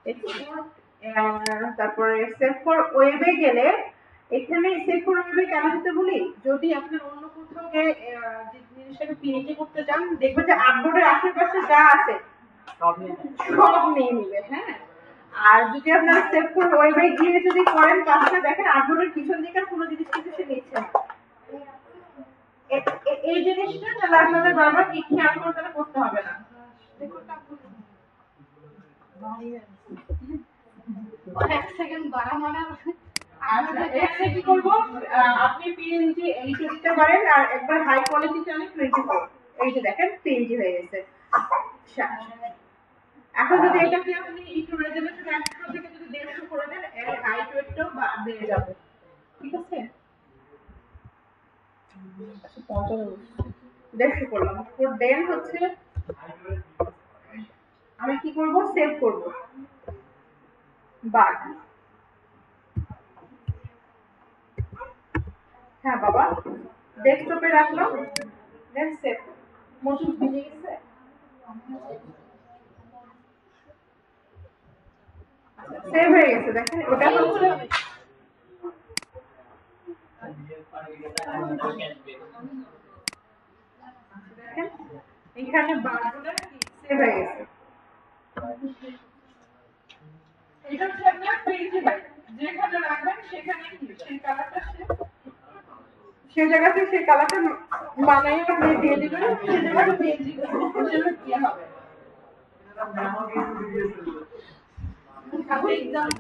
এক্সপোর্ট তারপরে সেভ ফর ওয়েবে গেলে এখানে সেভ ফর ওয়েবে কেন দিতে বলি, যদি আপনার অন্য কোথাও যে জিনিসটাকে পিএইচডি করতে চান দেখবেন যে আর্টবোর্ডের আশেপাশে যা আছে সব নিয়ে নেয়। সব নিয়ে নিবে। হ্যাঁ, আর যদি আপনারা সেভ ফর ওয়েবে গিয়ে যদি করেন কাজটা দেখেন আর্টবোর্ডের পিছন দিকে কোনো জিনিস কিন্তু সে নিচ্ছে না। এই জিনিসটা তাহলে আপনাদের বারবার কি খেয়াল করতে হবে না। এক সেকেন্ড বাড়া মানে আচ্ছা, এখানে কি করব, আপনি পিএনজি এইটা দিতে পারেন আর একবার হাই কোয়ালিটি চাইলে 24। এই যে দেখেন পিএনজি হয়ে গেছে। এখন যদি এটাকে আপনি একটু রেজোলিউশন 100 থেকে যদি 150 করে দেন এর হাইট ওয়েটটাও বেড়ে যাবে। ঠিক আছে, 150 করলাম। দেন হচ্ছে আমি কি করব, সেভ করব বার। হ্যাঁ বাবা, ডেস্কটপে রাখলাম, দেন সেভ। মজুদ ভিজে গেছে, সেভ হয়ে গেছে। দেখেন ওটা হচ্ছে দেখেন এখানে বারগুলো সেভ হয়ে গেছে। এটা হচ্ছে আপনার পেজে যেখানে রাখবেন সেখানে সেই কালারটা সেই জায়গাতে সেই কালারটা বানাই আপনি দিয়ে দিবেন, সেই জায়গাটা পেজে দিয়ে হবে। এটা মেমো দিয়ে দিয়েছিল। এক্সাম